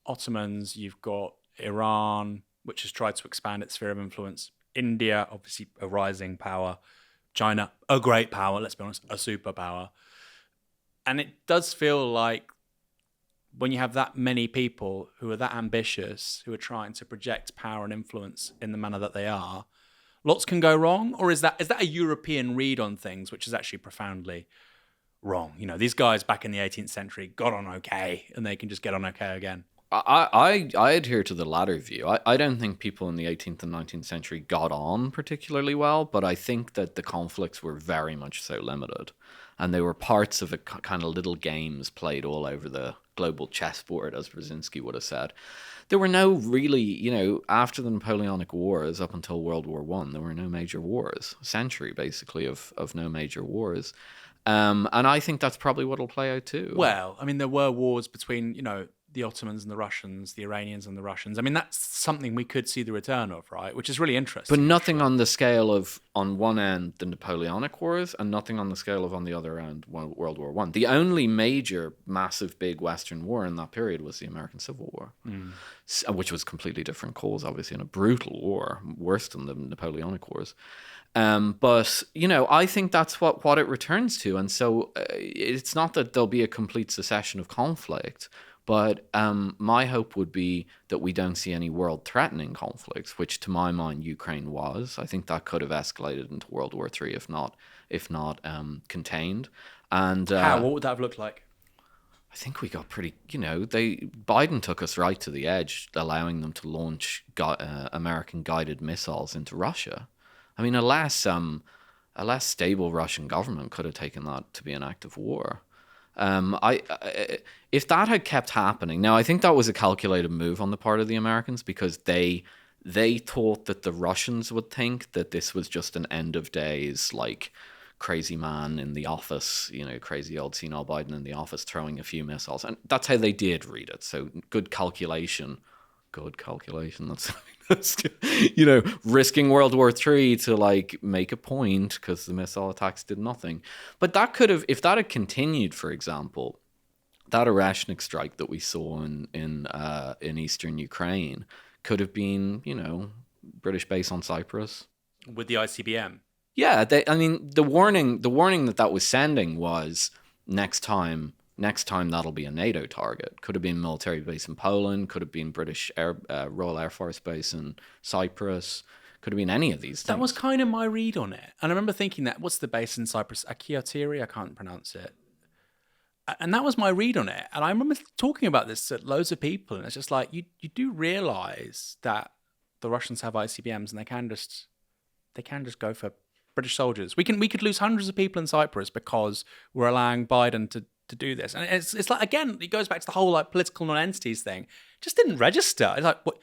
Ottomans, you've got Iran, which has tried to expand its sphere of influence. India, obviously a rising power. China, a great power, let's be honest, a superpower. And it does feel like when you have that many people who are that ambitious, who are trying to project power and influence in the manner that they are, lots can go wrong? Or is that a European read on things, which is actually profoundly wrong? These guys back in the 18th century got on okay, and they can just get on okay again. I adhere to the latter view. I don't think people in the 18th and 19th century got on particularly well, but I think that the conflicts were very much so limited. And they were parts of a kind of little games played all over the global chessboard, as Brzezinski would have said. There were no really, after the Napoleonic Wars up until World War One, there were no major wars. A century, basically, of no major wars. And I think that's probably what will play out too. Well, I mean, there were wars between, the Ottomans and the Russians, the Iranians and the Russians. I mean, that's something we could see the return of, right? Which is really interesting. But nothing on the scale of, on one end, the Napoleonic Wars, and nothing on the scale of, on the other end, World War One. The only major, massive, big Western war in that period was the American Civil War, which was a completely different cause, obviously, and a brutal war, worse than the Napoleonic Wars. But, I think that's what it returns to. And so it's not that there'll be a complete cessation of conflict, but my hope would be that we don't see any world-threatening conflicts, which to my mind Ukraine was. I think that could have escalated into World War III if not contained. And how? What would that have looked like? I think we got pretty. Biden took us right to the edge, allowing them to launch American guided missiles into Russia. I mean, a less stable Russian government could have taken that to be an act of war. If that had kept happening, now I think that was a calculated move on the part of the Americans because they thought that the Russians would think that this was just an end of days, like crazy man in the office, crazy old senile Biden in the office throwing a few missiles, and that's how they did read it. So good calculation. That's risking World War III to make a point because the missile attacks did nothing. But that could have, if that had continued, for example, that Ereshnik strike that we saw in eastern Ukraine could have been, British base on Cyprus with the ICBM. Yeah, the warning that was sending was next time that'll be a NATO target. Could have been military base in Poland. Could have been British Royal Air Force base in Cyprus. Could have been any of these things. That was kind of my read on it. And I remember thinking that, what's the base in Cyprus? Akyatiri? I can't pronounce it. And that was my read on it. And I remember talking about this to loads of people. And it's just like, you do realize that the Russians have ICBMs and they can just go for British soldiers. We could lose hundreds of people in Cyprus because we're allowing Biden to do this. And it's like, again, it goes back to the whole political non-entities thing. It just didn't register. It's like, what,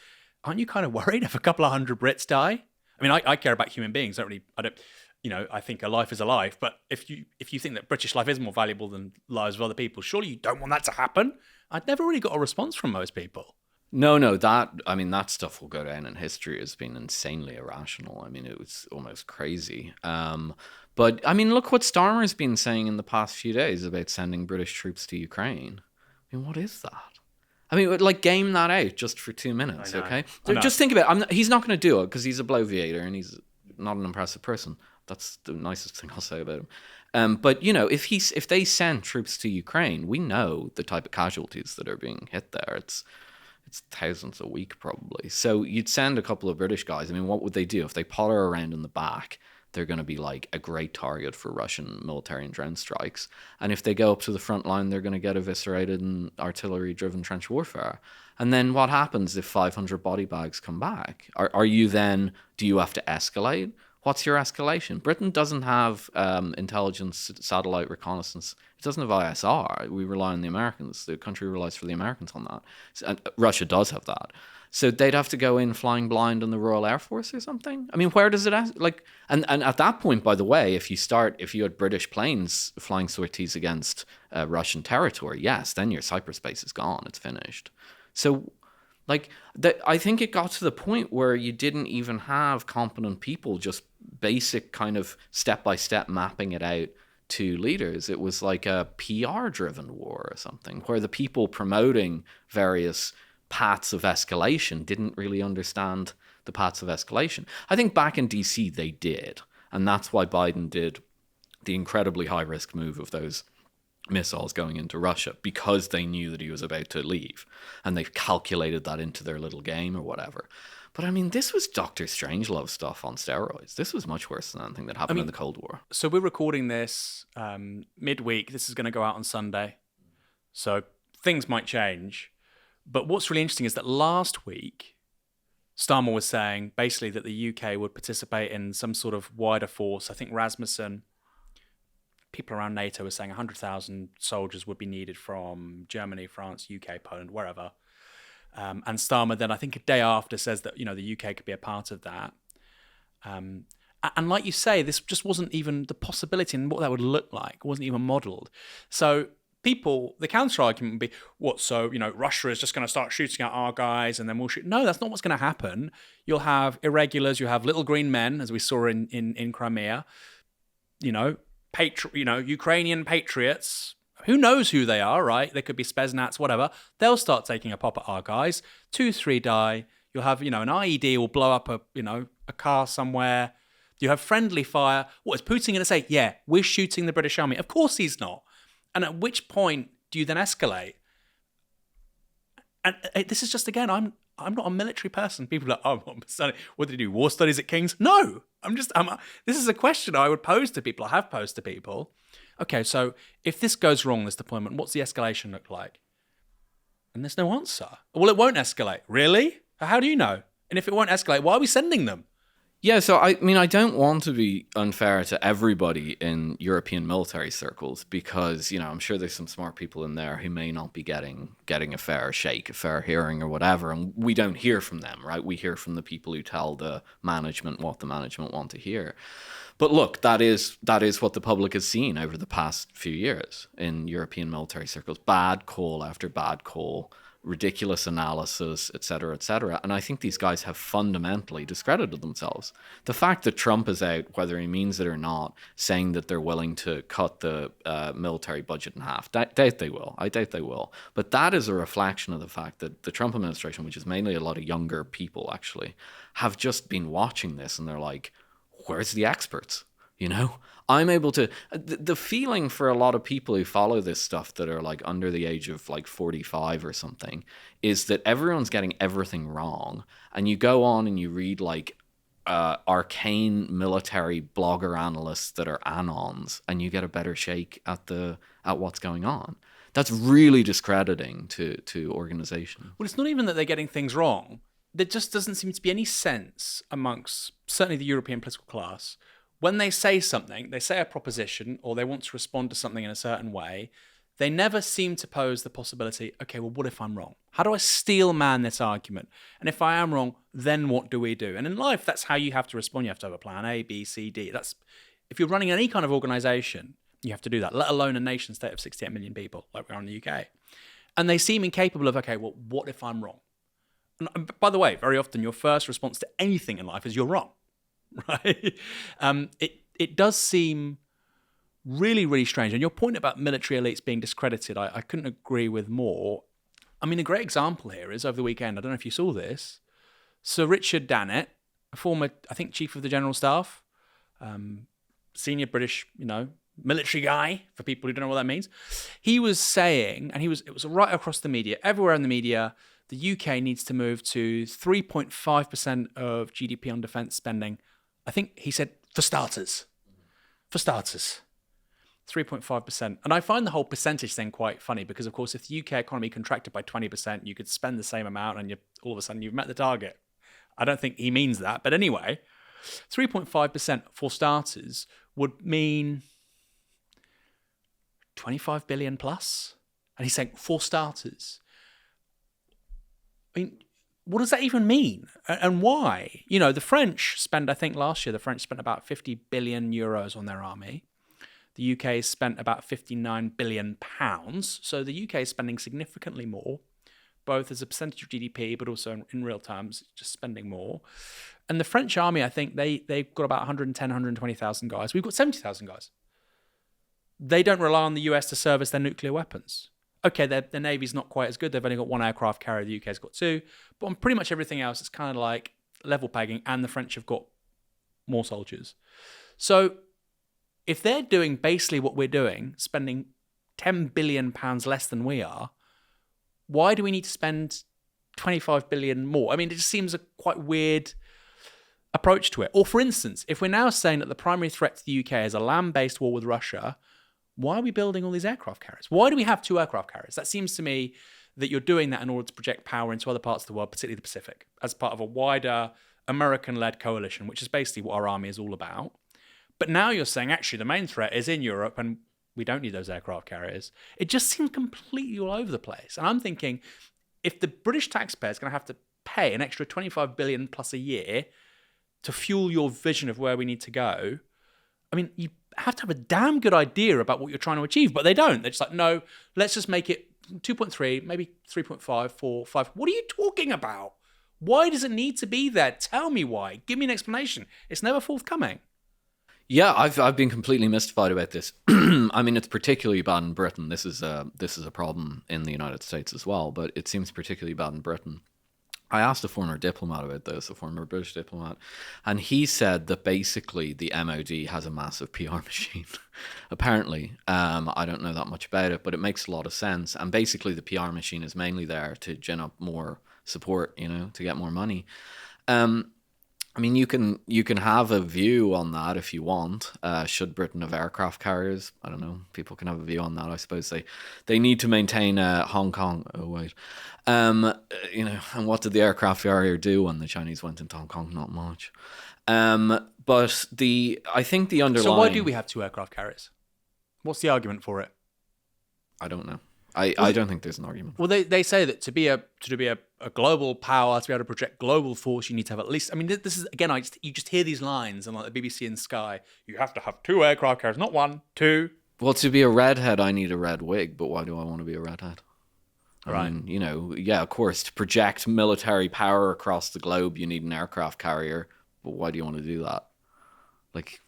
aren't you kind of worried if a couple of hundred Brits die? I mean, I care about human beings. I think a life is a life. But if you think that British life is more valuable than lives of other people, surely you don't want that to happen. I'd never really got a response from most people. No, that stuff will go down in history as being insanely irrational. I mean, it was almost crazy. But, I mean, look what Starmer's been saying in the past few days about sending British troops to Ukraine. I mean, what is that? I mean, game that out just for 2 minutes, okay? Just think about it. He's not going to do it because he's a bloviator and he's not an impressive person. That's the nicest thing I'll say about him. But if they send troops to Ukraine, we know the type of casualties that are being hit there. It's thousands a week probably. So you'd send a couple of British guys. I mean, what would they do if they potter around in the back? They're going to be like a great target for Russian military and drone strikes. And if they go up to the front line, they're going to get eviscerated in artillery-driven trench warfare. And then what happens if 500 body bags come back? Do you have to escalate? What's your escalation? Britain doesn't have intelligence, satellite reconnaissance. It doesn't have ISR. We rely on the Americans. The country relies for the Americans on that. Russia does have that. So they'd have to go in flying blind on the Royal Air Force or something. I mean, where does it like? And at that point, by the way, if you had British planes flying sorties against Russian territory, yes, then your cyberspace is gone. It's finished. So, I think it got to the point where you didn't even have competent people just basic kind of step-by-step mapping it out to leaders. It was like a PR-driven war or something, where the people promoting various paths of escalation didn't really understand the paths of escalation. I think back in DC they did, and that's why Biden did the incredibly high-risk move of those missiles going into Russia, because they knew that he was about to leave, and they've calculated that into their little game or whatever. But I mean, this was Dr. Strangelove stuff on steroids. This was much worse than anything that happened in the Cold War. So we're recording this midweek. This is going to go out on Sunday. So things might change. But what's really interesting is that last week, Starmer was saying basically that the UK would participate in some sort of wider force. I think Rasmussen, people around NATO were saying 100,000 soldiers would be needed from Germany, France, UK, Poland, wherever. And Starmer then, I think a day after, says that, the UK could be a part of that. And like you say, this just wasn't even the possibility, and what that would look like wasn't even modelled. So the counter-argument would be, Russia is just going to start shooting at our guys and then we'll shoot. No, that's not what's going to happen. You'll have irregulars, you have little green men, as we saw in Crimea, Ukrainian patriots. Who knows who they are, right? They could be Spetsnaz, whatever. They'll start taking a pop at our guys. 2-3 die. You'll have, an IED will blow up a car somewhere. You have friendly fire. What is Putin going to say? Yeah, we're shooting the British army. Of course he's not. And at which point do you then escalate? And this is just, again, I'm not a military person. People are like, what did he do? War studies at King's? No, this is a question I would pose to people. I have posed to people. Okay, so if this goes wrong, this deployment, what's the escalation look like? And there's no answer. Well, it won't escalate. Really? How do you know? And if it won't escalate, why are we sending them? Yeah, so I don't want to be unfair to everybody in European military circles, because, I'm sure there's some smart people in there who may not be getting a fair shake, a fair hearing or whatever, and we don't hear from them, right? We hear from the people who tell the management what the management want to hear. But look, that is what the public has seen over the past few years in European military circles. Bad call after bad call, ridiculous analysis, etc., etc. And I think these guys have fundamentally discredited themselves. The fact that Trump is out, whether he means it or not, saying that they're willing to cut the military budget in half, I doubt they will. But that is a reflection of the fact that the Trump administration, which is mainly a lot of younger people actually, have just been watching this and they're like, where's the experts? I'm able to... The feeling for a lot of people who follow this stuff that are like under the age of like 45 or something is that everyone's getting everything wrong. And you go on and you read like arcane military blogger analysts that are anons, and you get a better shake at what's going on. That's really discrediting to organizations. Well, it's not even that they're getting things wrong. There just doesn't seem to be any sense amongst certainly the European political class. When they say something, they say a proposition, or they want to respond to something in a certain way, they never seem to pose the possibility, okay, well, what if I'm wrong? How do I steel man this argument? And if I am wrong, then what do we do? And in life, that's how you have to respond. You have to have a plan A, B, C, D. If you're running any kind of organization, you have to do that, let alone a nation state of 68 million people like we are in the UK. And they seem incapable of, okay, well, what if I'm wrong? And by the way, very often your first response to anything in life is you're wrong, right? It does seem really, really strange. And your point about military elites being discredited, I couldn't agree with more. I mean, a great example here is over the weekend, I don't know if you saw this, Sir Richard Dannett, a former, I think, Chief of the General Staff, senior British, military guy, for people who don't know what that means. He was saying, and it was right across the media, everywhere in the media, the UK needs to move to 3.5% of GDP on defence spending. I think he said, for starters. For starters. 3.5%. And I find the whole percentage thing quite funny because, of course, if the UK economy contracted by 20%, you could spend the same amount and all of a sudden you've met the target. I don't think he means that. But anyway, 3.5% for starters would mean 25 billion plus. And he's saying for starters. I mean, what does that even mean? And why? You know, the French spent, I think last year, the French spent about 50 billion euros on their army. The UK spent about 59 billion pounds. So the UK is spending significantly more, both as a percentage of GDP, but also in real terms, just spending more. And the French army, I think they've got about 110, 120,000 guys. We've got 70,000 guys. They don't rely on the US to service their nuclear weapons. Okay, their Navy's not quite as good. They've only got one aircraft carrier. The UK's got two. But on pretty much everything else, it's kind of like level pegging, and the French have got more soldiers. So if they're doing basically what we're doing, spending £10 billion less than we are, why do we need to spend 25 billion more? I mean, it just seems a quite weird approach to it. Or for instance, if we're now saying that the primary threat to the UK is a land-based war with Russia, why are we building all these aircraft carriers? Why do we have 2 aircraft carriers? That seems to me that you're doing that in order to project power into other parts of the world, particularly the Pacific, as part of a wider American-led coalition, which is basically what our army is all about. But now you're saying, actually, the main threat is in Europe and we don't need those aircraft carriers. It just seems completely all over the place. And I'm thinking, if the British taxpayer is going to have to pay an extra 25 billion plus a year to fuel your vision of where we need to go, I mean, you have to have a damn good idea about what you're trying to achieve, but they don't. They're just like, no, let's just make it 2.3, maybe 3.5, 4, 5. What are you talking about? Why does it need to be there? Tell me why. Give me an explanation. It's never forthcoming. Yeah, I've been completely mystified about this. I mean, it's particularly bad in Britain. This is a problem in the United States as well, but it seems particularly bad in Britain. I asked a former diplomat about this, a former British diplomat, and he said that basically the MOD has a massive PR machine. Apparently, I don't know that much about it, but it makes a lot of sense. And basically, the PR machine is mainly there to gin up more support, to get more money. I mean, you can have a view on that if you want. Should Britain have aircraft carriers? I don't know. People can have a view on that. I suppose they need to maintain Hong Kong. Oh wait, and what did the aircraft carrier do when the Chinese went into Hong Kong? Not much. But I think the underlying. So why do we have 2 aircraft carriers? What's the argument for it? I don't know. I don't think there's an argument. Well, they say that to be a global power, to be able to project global force, you need to have at least. I mean, this is again, you just hear these lines on like the BBC and Sky. You have to have 2 aircraft carriers, not 1, 2. Well, to be a redhead, I need a red wig. But why do I want to be a redhead? Right. I mean, yeah, of course, to project military power across the globe, you need an aircraft carrier. But why do you want to do that? Like,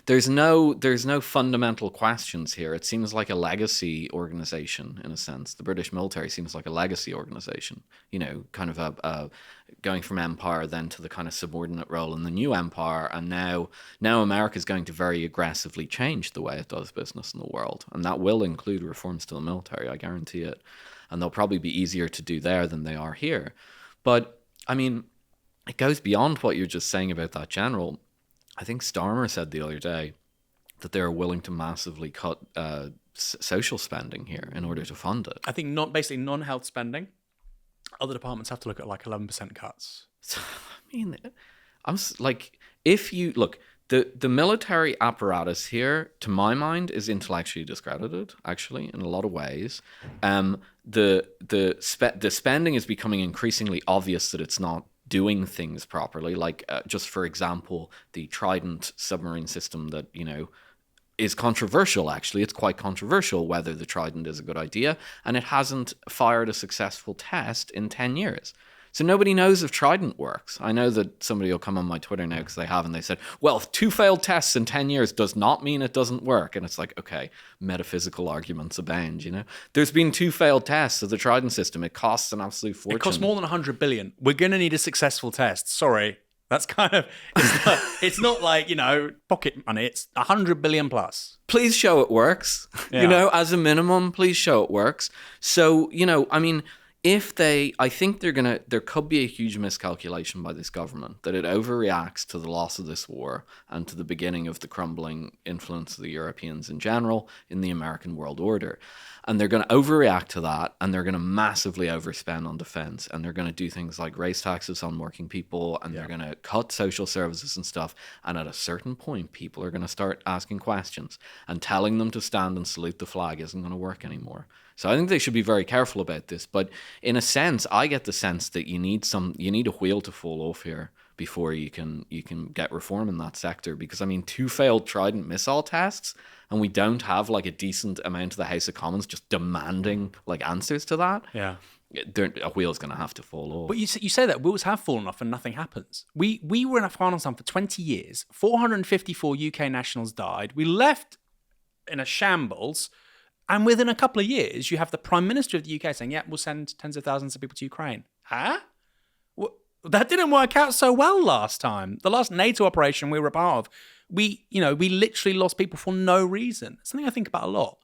there's no fundamental questions here. It seems like a legacy organization in a sense. The British military seems like a legacy organization, kind of a going from empire then to the kind of subordinate role in the new empire. And now America is going to very aggressively change the way it does business in the world. And that will include reforms to the military, I guarantee it. And they'll probably be easier to do there than they are here. But I mean, it goes beyond what you're just saying about that general. I think Starmer said the other day that they're willing to massively cut social spending here in order to fund it. I think basically non-health spending. Other departments have to look at like 11% cuts. So, I mean, if you look, the military apparatus here, to my mind, is intellectually discredited. Actually, in a lot of ways, the spending is becoming increasingly obvious that it's not doing things properly, like just for example, the Trident submarine system that is controversial. Actually, it's quite controversial whether the Trident is a good idea, and it hasn't fired a successful test in 10 years. So nobody knows if Trident works. I know that somebody will come on my Twitter now because they have, and they said, well, 2 failed tests in 10 years does not mean it doesn't work. And it's like, okay, metaphysical arguments abound, There's been 2 failed tests of the Trident system. It costs an absolute fortune. It costs more than 100 billion. We're going to need a successful test. Sorry. That's kind of, it's not like, pocket money. It's 100 billion plus. Please show it works. Yeah. As a minimum, please show it works. So, I think there could be a huge miscalculation by this government that it overreacts to the loss of this war and to the beginning of the crumbling influence of the Europeans in general in the American world order. And they're going to overreact to that, and they're going to massively overspend on defense, and they're going to do things like raise taxes on working people, and they're going to cut social services and stuff. And at a certain point, people are going to start asking questions, and telling them to stand and salute the flag isn't going to work anymore. So I think they should be very careful about this. But in a sense, I get the sense that you need a wheel to fall off here before you can get reform in that sector. Because 2 failed Trident missile tests, and we don't have like a decent amount of the House of Commons just demanding like answers to that. Yeah. A wheel's going to have to fall off. But you say that wheels have fallen off and nothing happens. We were in Afghanistan for 20 years. 454 UK nationals died. We left in a shambles. And within a couple of years, you have the Prime Minister of the UK saying, yeah, we'll send tens of thousands of people to Ukraine. Huh? Well, that didn't work out so well last time. The last NATO operation we were a part of, we literally lost people for no reason. It's something I think about a lot.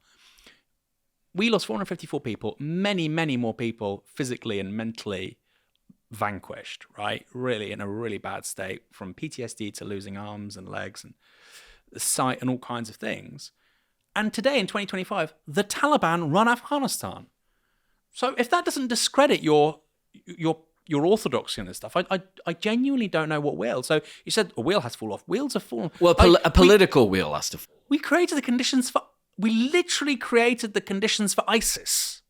We lost 454 people, many, many more people physically and mentally vanquished, right? Really in a really bad state, from PTSD to losing arms and legs and the sight and all kinds of things. And today in 2025, the Taliban run Afghanistan. So if that doesn't discredit your orthodoxy in this stuff, I genuinely don't know what will. So you said a wheel has to fall off. Wheels have fallen. Well, a political wheel has to fall. We literally created the conditions for ISIS.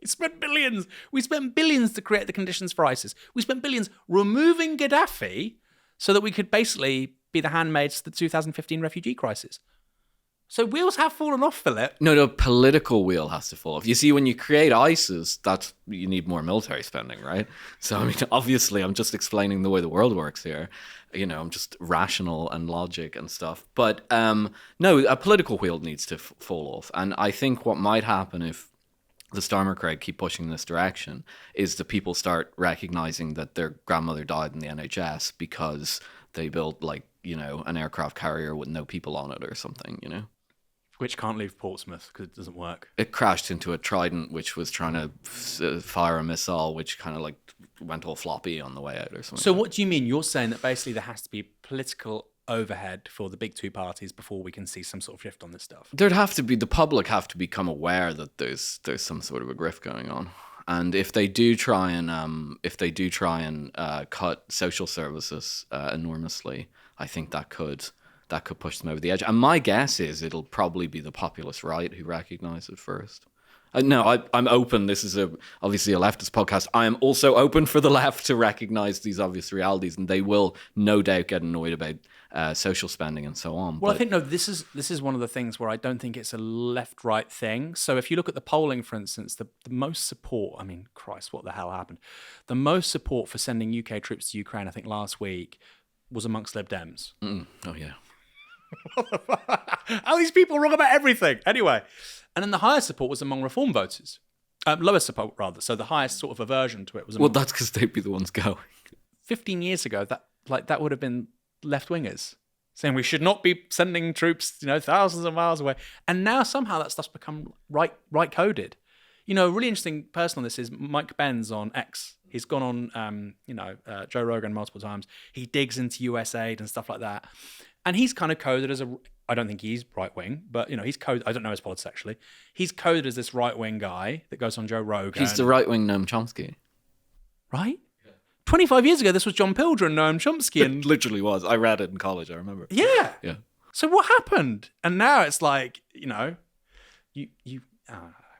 We spent billions to create the conditions for ISIS. We spent billions removing Gaddafi so that we could basically be the handmaids to the 2015 refugee crisis. So wheels have fallen off, Philip. No, the political wheel has to fall off. You see, when you create ISIS, you need more military spending, right? So, obviously, I'm just explaining the way the world works here. I'm just rational and logic and stuff. But no, a political wheel needs to fall off. And I think what might happen if the Stormer Craig keep pushing in this direction is that people start recognizing that their grandmother died in the NHS because they built, an aircraft carrier with no people on it or something, Which can't leave Portsmouth because it doesn't work. It crashed into a Trident, which was trying to fire a missile, which kind of went all floppy on the way out or something. So what do you mean? You're saying that basically there has to be political overhead for the big two parties before we can see some sort of shift on this stuff? The public have to become aware that there's some sort of a grift going on. And if they do try and cut social services enormously, I think that could push them over the edge. And my guess is it'll probably be the populist right who recognize it first. No, I'm open. This is obviously a leftist podcast. I am also open for the left to recognize these obvious realities, and they will no doubt get annoyed about social spending and so on. Well, I think this is one of the things where I don't think it's a left-right thing. So if you look at the polling, for instance, the most support, Christ, what the hell happened? The most support for sending UK troops to Ukraine, I think last week, was amongst Lib Dems. Oh, yeah. How are these people wrong about everything? Anyway, and then the highest support was among Reform voters. Lowest support, rather. So the highest sort of aversion to it was among... Well, that's because they'd be the ones going. 15 years ago, that would have been left-wingers saying we should not be sending troops, thousands of miles away. And now somehow that stuff's become right-coded. A really interesting person on this is Mike Benz on X. He's gone on, Joe Rogan multiple times. He digs into USAID and stuff like that. And he's kind of coded as I don't think he's right-wing, but, he's coded, I don't know his politics actually. He's coded as this right-wing guy that goes on Joe Rogan. He's the right-wing Noam Chomsky. Right? 25 years ago, this was John Pilger and Noam Chomsky. And it literally was. I read it in college, I remember. Yeah. Yeah. So what happened? And now it's like,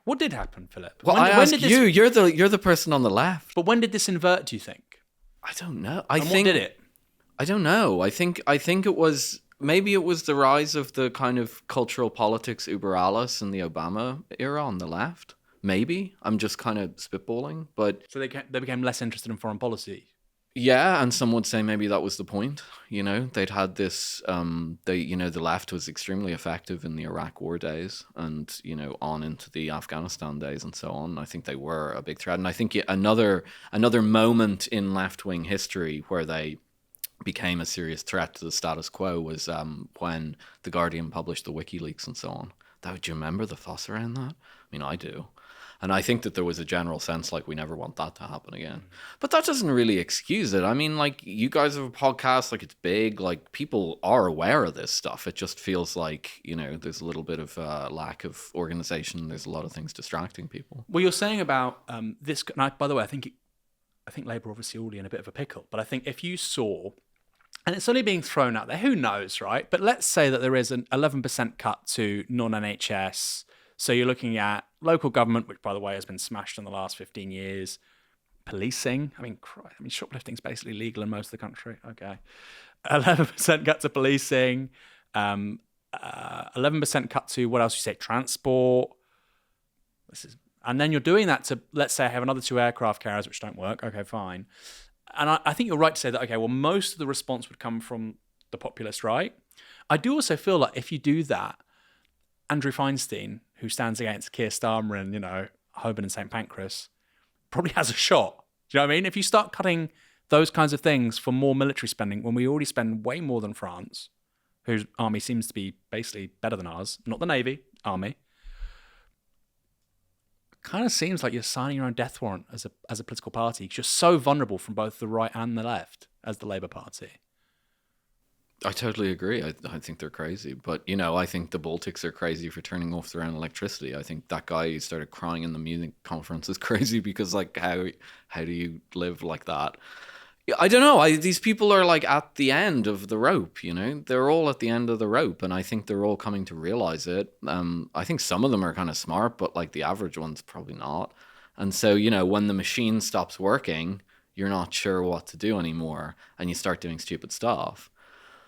what did happen, Philip? Well, I ask you, you're the person on the left. But when did this invert, do you think? I don't know. What did it? I don't know. I think it was the rise of the kind of cultural politics uber alles in the Obama era on the left. Maybe. I'm just kind of spitballing, but... So they became less interested in foreign policy? Yeah, and some would say maybe that was the point. They'd had this... the left was extremely effective in the Iraq war days and, on into the Afghanistan days and so on. I think they were a big threat. And I think another moment in left-wing history where they became a serious threat to the status quo was when The Guardian published the WikiLeaks and so on. Do you remember the fuss around that? I mean, I do. And I think that there was a general sense like we never want that to happen again. But that doesn't really excuse it. I mean, like, you guys have a podcast, like, it's big, like, people are aware of this stuff. It just feels like, there's a little bit of lack of organization. There's a lot of things distracting people. Well, you're saying about this, and by the way, I think Labour obviously already in a bit of a pickle, but I think if you saw, and it's only being thrown out there, who knows, right? But let's say that there is an 11% cut to non-NHS. So you're looking at local government, which, by the way, has been smashed in the last 15 years. Policing. I mean, shoplifting's basically legal in most of the country. Okay. 11% cut to policing. 11% cut to, what else you say, transport. And then you're doing that to, let's say I have another 2 aircraft carriers which don't work. Okay, fine. And I think you're right to say that, okay, well, most of the response would come from the populist right. I do also feel like if you do that, Andrew Feinstein, who stands against Keir Starmer and, Holborn and St. Pancras, probably has a shot. Do you know what I mean? If you start cutting those kinds of things for more military spending, when we already spend way more than France, whose army seems to be basically better than ours, not the Navy, army, kind of seems like you're signing your own death warrant as a political party because you're so vulnerable from both the right and the left as the Labour Party. I totally agree. I think they're crazy. But, I think the Baltics are crazy for turning off their own electricity. I think that guy who started crying in the music conference is crazy because, like, how do you live like that? I don't know. These people are, like, at the end of the rope, They're all at the end of the rope, and I think they're all coming to realize it. I think some of them are kind of smart, but, like, the average one's probably not. And so, when the machine stops working, you're not sure what to do anymore, and you start doing stupid stuff.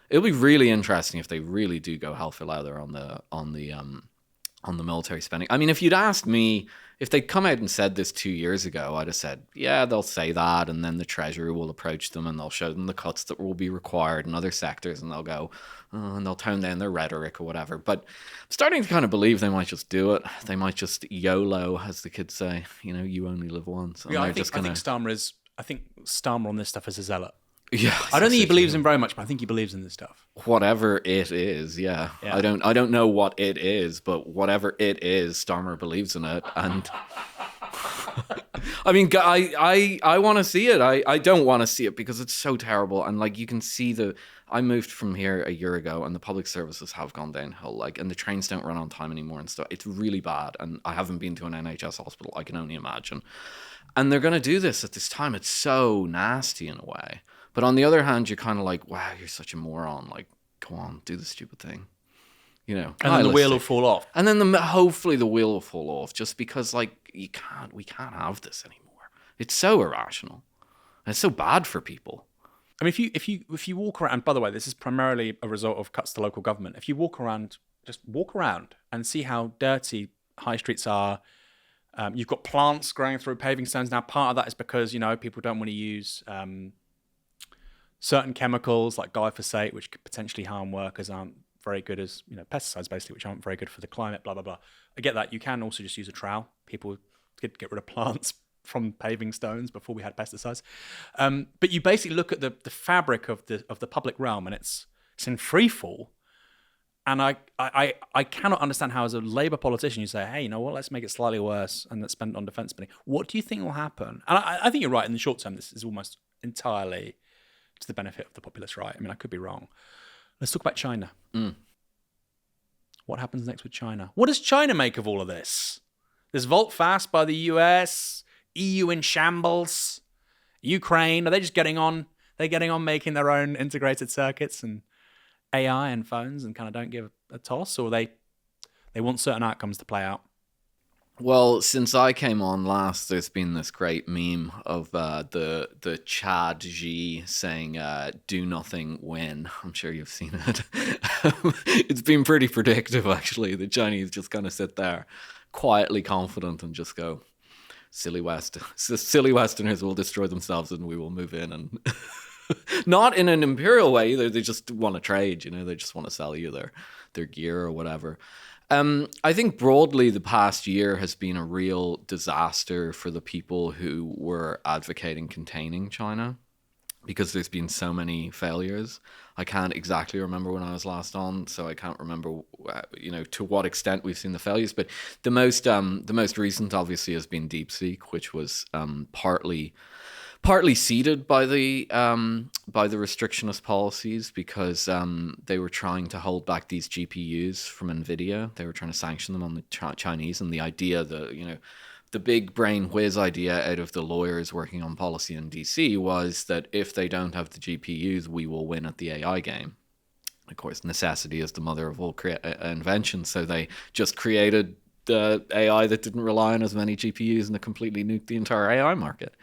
It'll be really interesting if they really do go hell for leather on the military spending. I mean, if you'd asked me, if they'd come out and said this 2 years ago, I'd have said, yeah, they'll say that, and then the Treasury will approach them and they'll show them the cuts that will be required in other sectors, and they'll go, and they'll tone down their rhetoric or whatever. But I'm starting to kind of believe they might just do it. They might just YOLO, as the kids say. You only live once. Yeah, I think Starmer on this stuff is a zealot. Yeah, I don't think he believes in very much, but I think he believes in this stuff. Whatever it is, yeah. I don't know what it is, but whatever it is, Starmer believes in it, and I mean, I want to see it. I don't want to see it because it's so terrible, and like you can see I moved from here a year ago, and the public services have gone downhill, like, and the trains don't run on time anymore and stuff. It's really bad, and I haven't been to an NHS hospital. I can only imagine, and they're going to do this at this time. It's so nasty in a way. But on the other hand, you're kind of like, wow, you're such a moron. Like, come on, do the stupid thing. And then the wheel will fall off. And then hopefully the wheel will fall off just because, like, we can't have this anymore. It's so irrational. And it's so bad for people. I mean, if you walk around, by the way, this is primarily a result of cuts to local government. If you just walk around and see how dirty high streets are. You've got plants growing through paving stones. Now, part of that is because, people don't want to use certain chemicals like glyphosate, which could potentially harm workers, aren't very good as, pesticides basically, which aren't very good for the climate, blah, blah, blah. I get that. You can also just use a trowel. People could get rid of plants from paving stones before we had pesticides. But you basically look at the fabric of the public realm, and it's in free fall. And I cannot understand how, as a Labour politician, you say, hey, you know what, let's make it slightly worse and let's spend it on defence spending. What do you think will happen? And I think you're right. In the short term, this is almost entirely to the benefit of the populist right. I mean, I could be wrong. Let's talk about China. What happens next with China? What does China make of all of this? This volte-face by the US, EU in shambles, Ukraine, are they just getting on? They're getting on making their own integrated circuits and AI and phones and kind of don't give a toss, or they want certain outcomes to play out? Well, since I came on last, there's been this great meme of the Chad Xi saying, do nothing, win. I'm sure you've seen it. It's been pretty predictive, actually. The Chinese just kind of sit there quietly confident and just go, silly Westerners will destroy themselves and we will move in. And not in an imperial way either. They just want to trade, they just want to sell you their gear or whatever. I think broadly the past year has been a real disaster for the people who were advocating containing China. because there's been so many failures. I can't exactly remember when I was last on, so I can't remember, to what extent we've seen the failures. But the most recent, obviously, has been DeepSeek, which was partly seeded by the restrictionist policies, because they were trying to hold back these GPUs from Nvidia. They were trying to sanction them on the Chinese, and the idea that the big brain whiz idea out of the lawyers working on policy in DC was that if they don't have the GPUs, we will win at the AI game. Of course, necessity is the mother of all inventions, so they just created the AI that didn't rely on as many GPUs, and it completely nuked the entire AI market.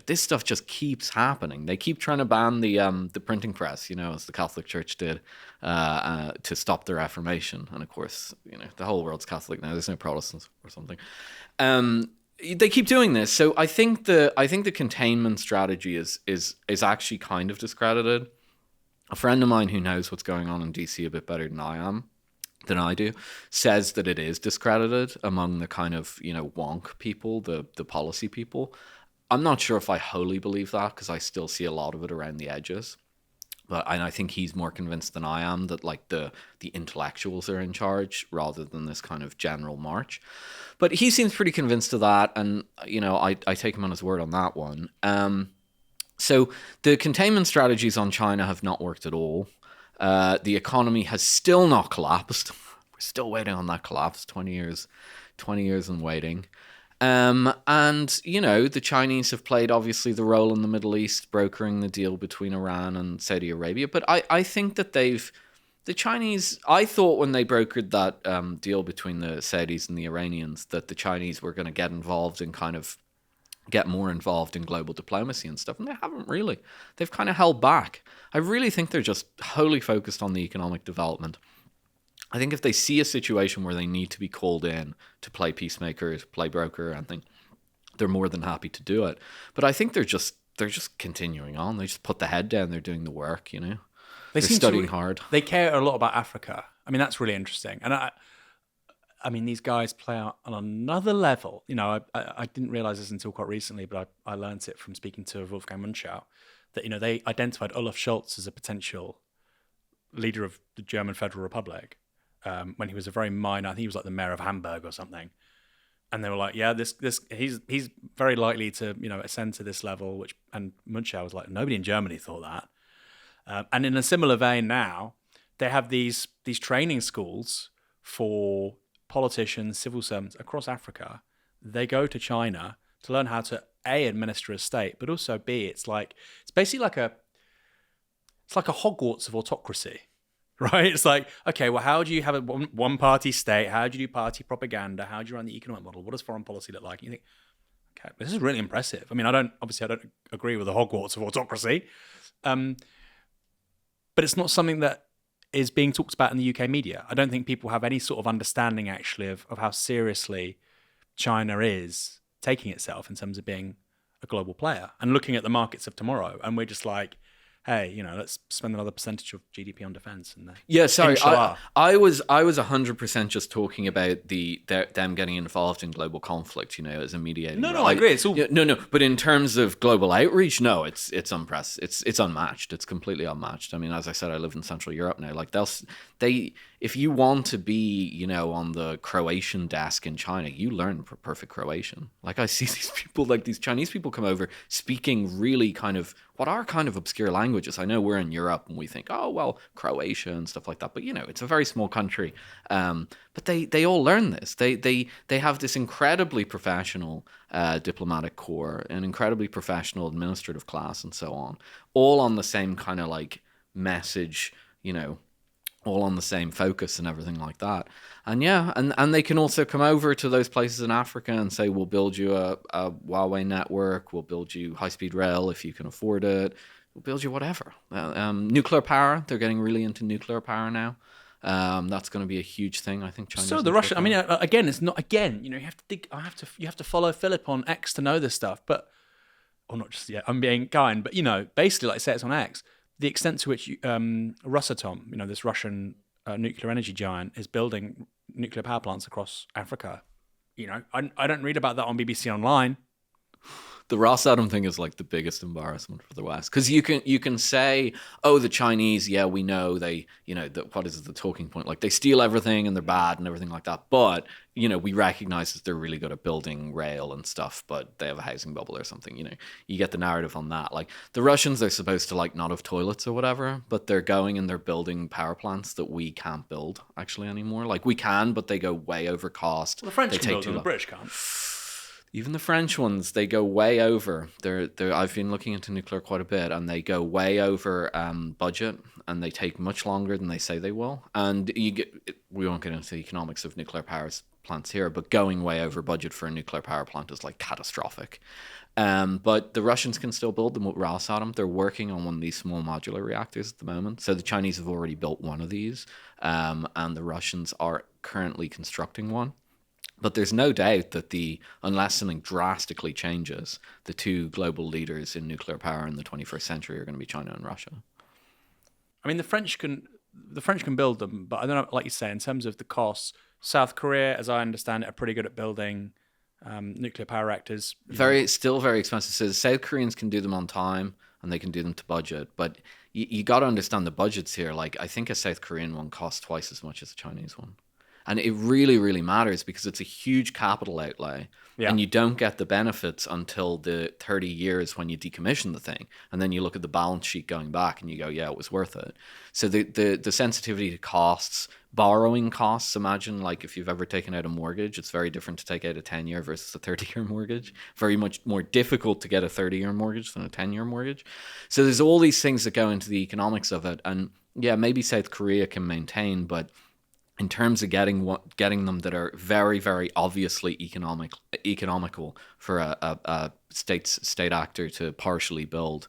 This stuff just keeps happening. They keep trying to ban the printing press, as the Catholic Church did, to stop the Reformation. And of course, the whole world's Catholic now. There's no Protestants or something. They keep doing this. So I think the containment strategy is actually kind of discredited. A friend of mine who knows what's going on in DC a bit better than I do, says that it is discredited among the kind of wonk people, the policy people. I'm not sure if I wholly believe that, because I still see a lot of it around the edges. And I think he's more convinced than I am that the intellectuals are in charge rather than this kind of general march. But he seems pretty convinced of that, and I take him on his word on that one. So the containment strategies on China have not worked at all. The economy has still not collapsed. We're still waiting on that collapse. 20 years and waiting. And the Chinese have played obviously the role in the Middle East, brokering the deal between Iran and Saudi Arabia. But I think that the Chinese, I thought when they brokered that deal between the Saudis and the Iranians, that the Chinese were going to get more involved in global diplomacy and stuff, and they haven't really. They've kind of held back. I really think they're just wholly focused on the economic development. I think if they see a situation where they need to be called in to play peacemaker, to play broker, I think they're more than happy to do it. But I think they're just continuing on. They just put the head down. They're doing the work, They're studying hard. They care a lot about Africa. I mean, that's really interesting. And I mean, these guys play out on another level. I didn't realize this until quite recently, but I learned it from speaking to Wolfgang Munchau, that, they identified Olaf Scholz as a potential leader of the German Federal Republic. When he was a very minor, I think he was like the mayor of Hamburg or something, and they were like, "Yeah, he's very likely to ascend to this level." And Munchau was like, "Nobody in Germany thought that." And in a similar vein, now they have these training schools for politicians, civil servants across Africa. They go to China to learn how to administer a state, but also it's basically like a Hogwarts of autocracy. Right? It's like, okay, well, how do you have a one-party state? How do you do party propaganda? How do you run the economic model? What does foreign policy look like? And you think, okay, this is really impressive. I mean, I don't agree with the Hogwarts of autocracy, but it's not something that is being talked about in the UK media. I don't think people have any sort of understanding, actually, of how seriously China is taking itself in terms of being a global player and looking at the markets of tomorrow. And we're just like, hey, let's spend another percentage of GDP on defense. And yeah, sorry, I was 100% just talking about them getting involved in global conflict, as a mediator. No, I agree. It's all... No. But in terms of global outreach, no, it's it's unmatched. It's completely unmatched. I mean, as I said, I live in Central Europe now. Like if you want to be, on the Croatian desk in China, you learn perfect Croatian. Like I see these people, like these Chinese people come over speaking really kind of what are kind of obscure languages. I know we're in Europe and we think, oh, well, Croatia and stuff like that. But, it's a very small country. But they all learn this. They have this incredibly professional diplomatic corps, an incredibly professional administrative class and so on, all on the same kind of like message, all on the same focus and everything like that. And yeah, and they can also come over to those places in Africa and say, we'll build you a Huawei network, we'll build you high-speed rail if you can afford it, we'll build you whatever. Nuclear power, they're getting really into nuclear power now. That's going to be a huge thing, I think. So the Russian, I mean, again, it's not, again, you have to dig, you have to follow Philip on X to know this stuff, but, or not just, yeah, I'm being kind, but, basically, like I say, it's on X. The extent to which Rosatom, this Russian nuclear energy giant, is building nuclear power plants across Africa, I don't read about that on BBC Online. The Rosatom thing is like the biggest embarrassment for the West, because you can say, oh, the Chinese, yeah, we know they, what is it, the talking point, like they steal everything and they're bad and everything like that, but we recognize that they're really good at building rail and stuff, but they have a housing bubble or something. You get the narrative on that. Like the Russians, they're supposed to like not have toilets or whatever, but they're going and they're building power plants that we can't build actually anymore. Like we can, but they go way over cost. Well, the French They can take build too them, the long. British can't. Even the French ones, they go way over. I've been looking into nuclear quite a bit, and they go way over budget, and they take much longer than they say they will. And we won't get into the economics of nuclear power plants here, but going way over budget for a nuclear power plant is like catastrophic. But the Russians can still build them with Rosatom. They're working on one of these small modular reactors at the moment. So the Chinese have already built one of these, and the Russians are currently constructing one. But there's no doubt that unless something drastically changes, the two global leaders in nuclear power in the 21st century are going to be China and Russia. I mean, the French can build them, but I don't know, like you say, in terms of the costs, South Korea, as I understand it, are pretty good at building nuclear power reactors. Still very expensive. So the South Koreans can do them on time and they can do them to budget. But you got to understand the budgets here. Like I think a South Korean one costs twice as much as a Chinese one. And it really, really matters because it's a huge capital outlay. Yeah. And you don't get the benefits until the 30 years when you decommission the thing. And then you look at the balance sheet going back and you go, yeah, it was worth it. So the sensitivity to costs, borrowing costs, imagine like if you've ever taken out a mortgage, it's very different to take out a 10-year versus a 30-year mortgage. Very much more difficult to get a 30-year mortgage than a 10-year mortgage. So there's all these things that go into the economics of it. And yeah, maybe South Korea can maintain, but in terms of getting them that are very, very obviously economical for a state actor to partially build,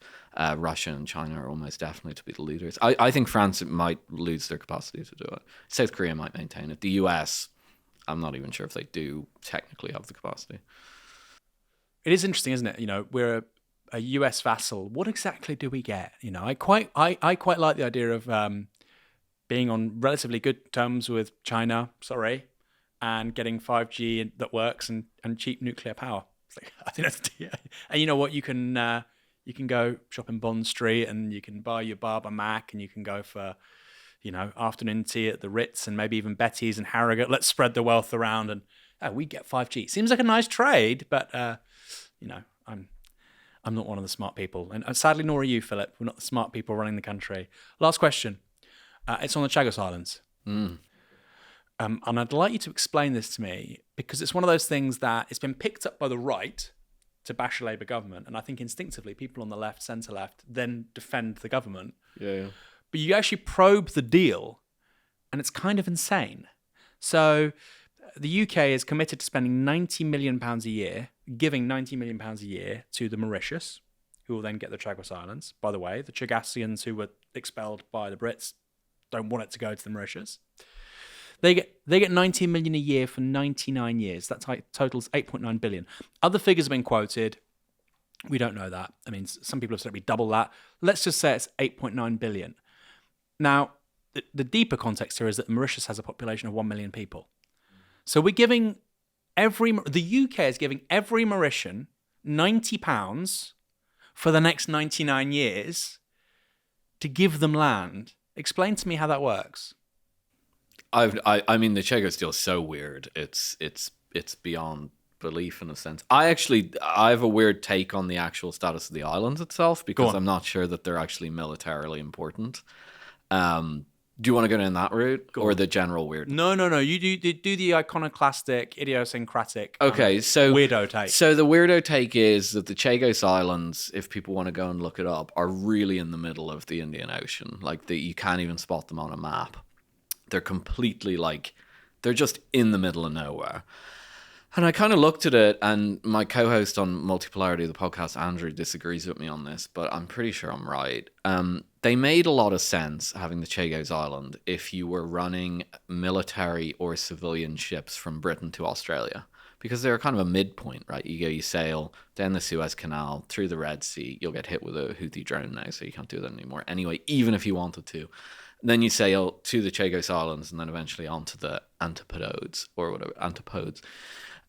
Russia and China are almost definitely to be the leaders. I think France might lose their capacity to do it. South Korea might maintain it. The US, I'm not even sure if they do technically have the capacity. It is interesting, isn't it? We're a US vassal. What exactly do we get? I quite like the idea of being on relatively good terms with China, and getting 5G that works and cheap nuclear power. It's like, I think that's, and you know what? You can go shop in Bond Street and you can buy your Barber Mac and you can go for, afternoon tea at the Ritz and maybe even Betty's and Harrogate. Let's spread the wealth around and we get 5G. Seems like a nice trade, but I'm not one of the smart people, and sadly nor are you, Philip. We're not the smart people running the country. Last question. It's on the Chagos Islands. And I'd like you to explain this to me because it's one of those things that it's been picked up by the right to bash a Labour government. And I think instinctively people on the left, centre left, then defend the government. Yeah. But you actually probe the deal and it's kind of insane. So the UK is committed to spending £90 million a year, giving £90 million a year to the Mauritius, who will then get the Chagos Islands. By the way, the Chagosians who were expelled by the Brits don't want it to go to the Mauritius. They get 19 million a year for 99 years. That totals 8.9 billion. Other figures have been quoted. We don't know that. I mean, some people have said we double that. Let's just say it's 8.9 billion. Now, the deeper context here is that Mauritius has a population of 1 million people. So we're giving the UK is giving every Mauritian £90 for the next 99 years to give them land. Explain to me how that works. I mean, the Chagos deal is so weird. It's beyond belief in a sense. I have a weird take on the actual status of the islands itself because I'm not sure that they're actually militarily important. Do you want to go down that route or the general weird? No. You do the iconoclastic, idiosyncratic. Okay, so weirdo take. So the weirdo take is that the Chagos Islands, if people want to go and look it up, are really in the middle of the Indian Ocean. Like you can't even spot them on a map. They're completely they're just in the middle of nowhere. And I kind of looked at it, and my co-host on Multipolarity, the podcast, Andrew, disagrees with me on this, but I'm pretty sure I'm right. They made a lot of sense having the Chagos Island if you were running military or civilian ships from Britain to Australia, because they're kind of a midpoint, right? You sail down the Suez Canal, through the Red Sea. You'll get hit with a Houthi drone now, so you can't do that anymore. Anyway, even if you wanted to. Then you sail to the Chagos Islands and then eventually onto the Antipodes or whatever, Antipodes.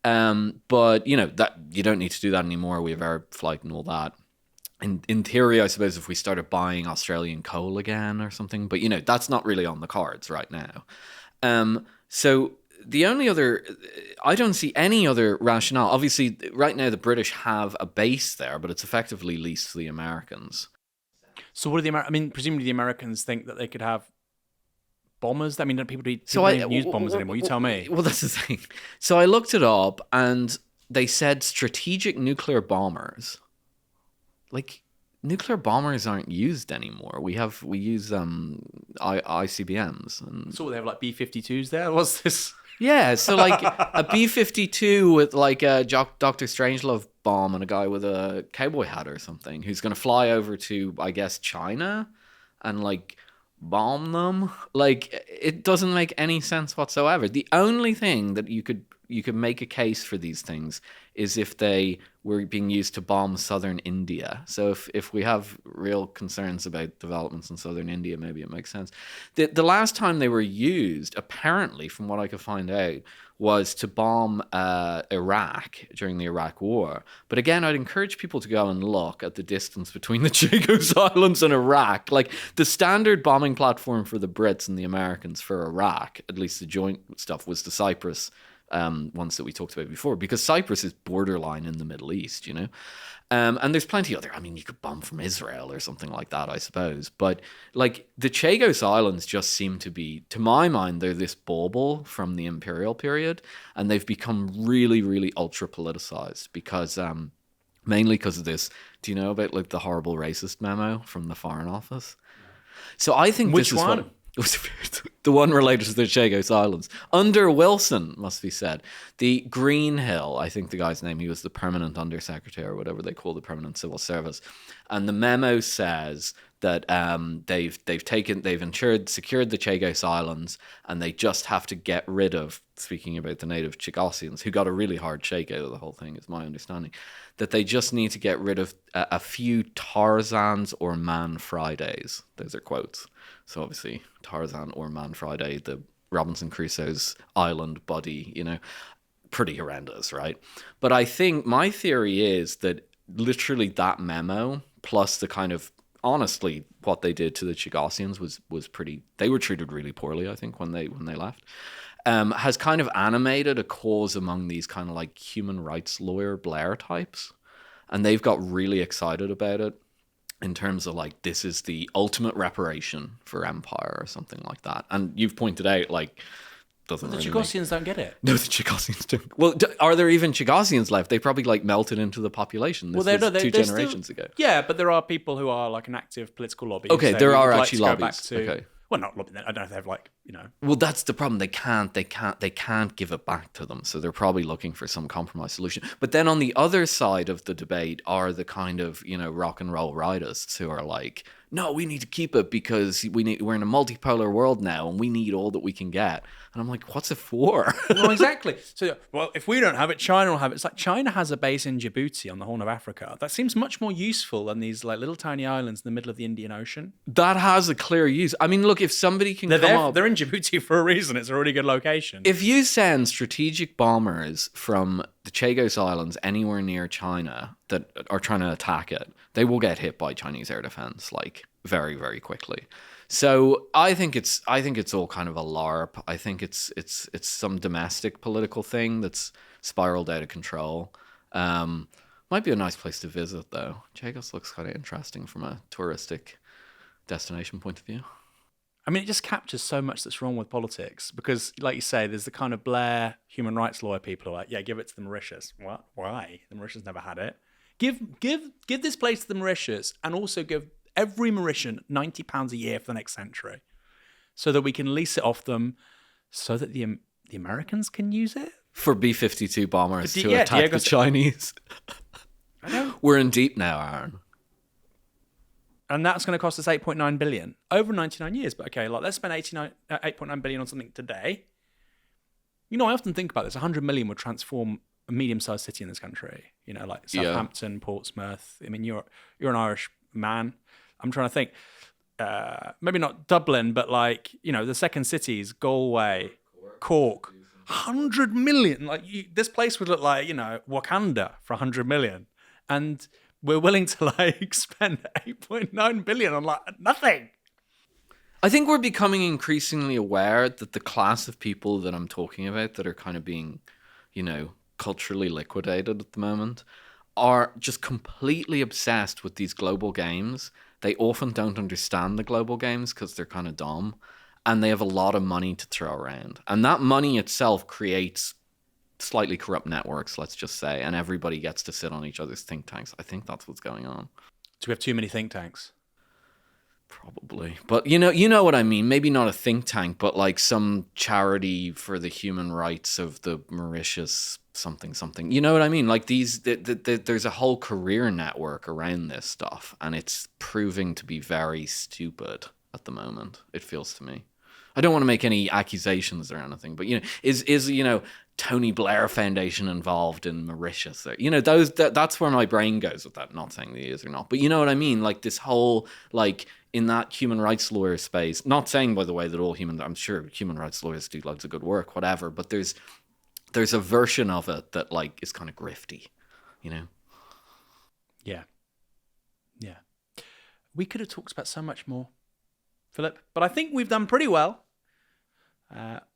But that you don't need to do that anymore. We have air flight and all that. In theory, I suppose if we started buying Australian coal again or something, but that's not really on the cards right now. So the only other, I don't see any other rationale. Obviously, right now the British have a base there, but it's effectively leased to the Americans. So what do presumably the Americans think that they could have bombers. I mean, people don't even use bombers anymore. You tell me. Well, that's the thing. So I looked it up, and they said strategic nuclear bombers. Like, nuclear bombers aren't used anymore. We use ICBMs. And so they have like B-52s there. What's this? Yeah, so like a B-52 with like a Dr. Strangelove bomb and a guy with a cowboy hat or something who's going to fly over to, I guess, China and like bomb them. Like, it doesn't make any sense whatsoever. The only thing that you could make a case for these things is if they were being used to bomb southern India. So if we have real concerns about developments in southern India, maybe it makes sense. The last time they were used, apparently, from what I could find out, was to bomb Iraq during the Iraq War. But again, I'd encourage people to go and look at the distance between the Chagos Islands and Iraq. Like, the standard bombing platform for the Brits and the Americans for Iraq, at least the joint stuff, was the Cyprus ones that we talked about before, because Cyprus is borderline in the Middle East, and there's plenty other. I mean, you could bomb from Israel or something like that, I suppose. But like, the Chagos Islands just seem to be, to my mind, they're this bauble from the imperial period, and they've become really, really ultra politicized because mainly because of this. Do you know about like the horrible racist memo from the Foreign Office? So I think which this is one? What, the one related to the Chagos Islands. Under Wilson, must be said. The Greenhill, I think the guy's name, he was the permanent undersecretary or whatever they call the permanent civil service. And the memo says that they've secured the Chagos Islands, and they just have to get rid of, speaking about the native Chagosians, who got a really hard shake out of the whole thing, is my understanding, that they just need to get rid of a few Tarzans or Man Fridays. Those are quotes. So obviously Tarzan or Man Friday, the Robinson Crusoe's island buddy, pretty horrendous, right? But I think my theory is that literally that memo, plus the kind of, honestly, what they did to the Chagosians was pretty, they were treated really poorly, I think, when they left, has kind of animated a cause among these kind of like human rights lawyer Blair types. And they've got really excited about it, in terms of like, this is the ultimate reparation for empire or something like that. And you've pointed out, like, doesn't really Chagosians don't get it. No, the Chagosians don't. Well, are there even Chagosians left? They probably like melted into the population. This was two generations ago. Yeah, but there are people who are like an active political lobby. Okay, there are actually lobbies. Okay. Well, not lobby. I don't know if they have Well, that's the problem. They can't give it back to them. So they're probably looking for some compromise solution. But then on the other side of the debate are the kind of, rock and roll rightists who are like, no, we need to keep it because we're in a multipolar world now and we need all that we can get. And I'm like, what's it for? Well, exactly. So, if we don't have it, China will have it. It's like China has a base in Djibouti on the Horn of Africa. That seems much more useful than these like little tiny islands in the middle of the Indian Ocean. That has a clear use. I mean, look, if somebody can they're in Djibouti for a reason. It's a really good location. If you send strategic bombers from the Chagos Islands anywhere near China that are trying to attack it, they will get hit by Chinese air defense like very, very quickly. So I think it's all kind of a LARP. I think it's some domestic political thing that's spiraled out of control. Might be a nice place to visit though. Chagos looks kind of interesting from a touristic destination point of view. I mean, it just captures so much that's wrong with politics because, like you say, there's the kind of Blair human rights lawyer people who are like, yeah, give it to the Mauritius. What? Why? The Mauritius never had it. Give this place to the Mauritius and also give every Mauritian £90 a year for the next century so that we can lease it off them so that the Americans can use it. For B-52 bombers to attack the Chinese. We're in deep now, Aaron. And that's going to cost us 8.9 billion over 99 years. But okay, let's spend 8.9 billion on something today. I often think about this. 100 million would transform a medium-sized city in this country. Like Southampton, Portsmouth. I mean, you're an Irish man. I'm trying to think. Maybe not Dublin, but like, the second cities, Galway, Cork. 100 million. Like this place would look like, Wakanda for 100 million. And we're willing to like spend 8.9 billion on like nothing. I think we're becoming increasingly aware that the class of people that I'm talking about that are kind of being, culturally liquidated at the moment are just completely obsessed with these global games. They often don't understand the global games because they're kind of dumb, and they have a lot of money to throw around. And that money itself creates slightly corrupt networks, let's just say, and everybody gets to sit on each other's think tanks. I think that's what's going on. Do we have too many think tanks? Probably. But you know what I mean? Maybe not a think tank, but like some charity for the human rights of the Mauritius something. You know what I mean? Like there's a whole career network around this stuff, and it's proving to be very stupid at the moment, it feels to me. I don't want to make any accusations or anything, but is Tony Blair Foundation involved in Mauritius? That's where my brain goes with that. Not saying that he is or not, but you know what I mean? Like this whole like in that human rights lawyer space. Not saying, by the way, that I'm sure human rights lawyers do loads of good work, whatever. But there's a version of it that like is kind of grifty, Yeah. We could have talked about so much more, Philip, but I think we've done pretty well.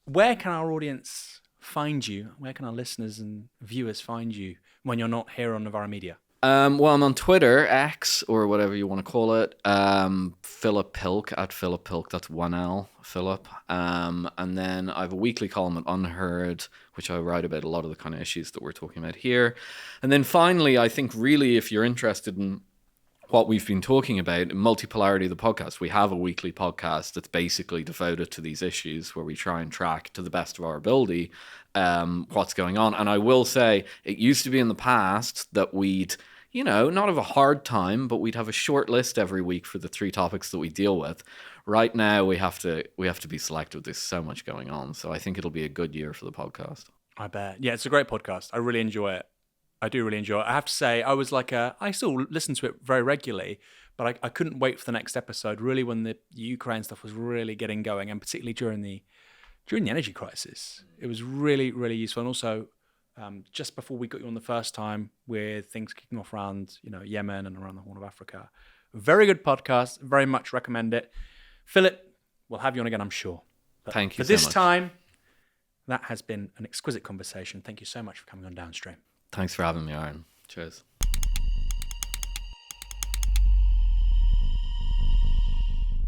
Where can our audience find you? Where can our listeners and viewers find you when you're not here on Novara Media? Well, I'm on Twitter, X, or whatever you want to call it. Philip Pilk, at Philip Pilk. That's 1L, Philip. And then I have a weekly column at Unheard, which I write about a lot of the kind of issues that we're talking about here. And then finally, I think really if you're interested in what we've been talking about, Multipolarity, the podcast, we have a weekly podcast that's basically devoted to these issues where we try and track to the best of our ability what's going on. And I will say, it used to be in the past that we'd, not have a hard time, but we'd have a short list every week for the 3 topics that we deal with. Right now, we have to be selective. There's so much going on. So I think it'll be a good year for the podcast. I bet. Yeah, it's a great podcast. I really enjoy it. I do really enjoy it. I have to say, I still listen to it very regularly, but I couldn't wait for the next episode, really, when the Ukraine stuff was really getting going, and particularly during the energy crisis. It was really, really useful. And also, just before we got you on the first time with things kicking off around, Yemen and around the Horn of Africa. Very good podcast. Very much recommend it. Philip, we'll have you on again, I'm sure. But thank you for this much. time, that has been an exquisite conversation. Thank you so much for coming on Downstream. Thanks for having me, Aaron. Cheers.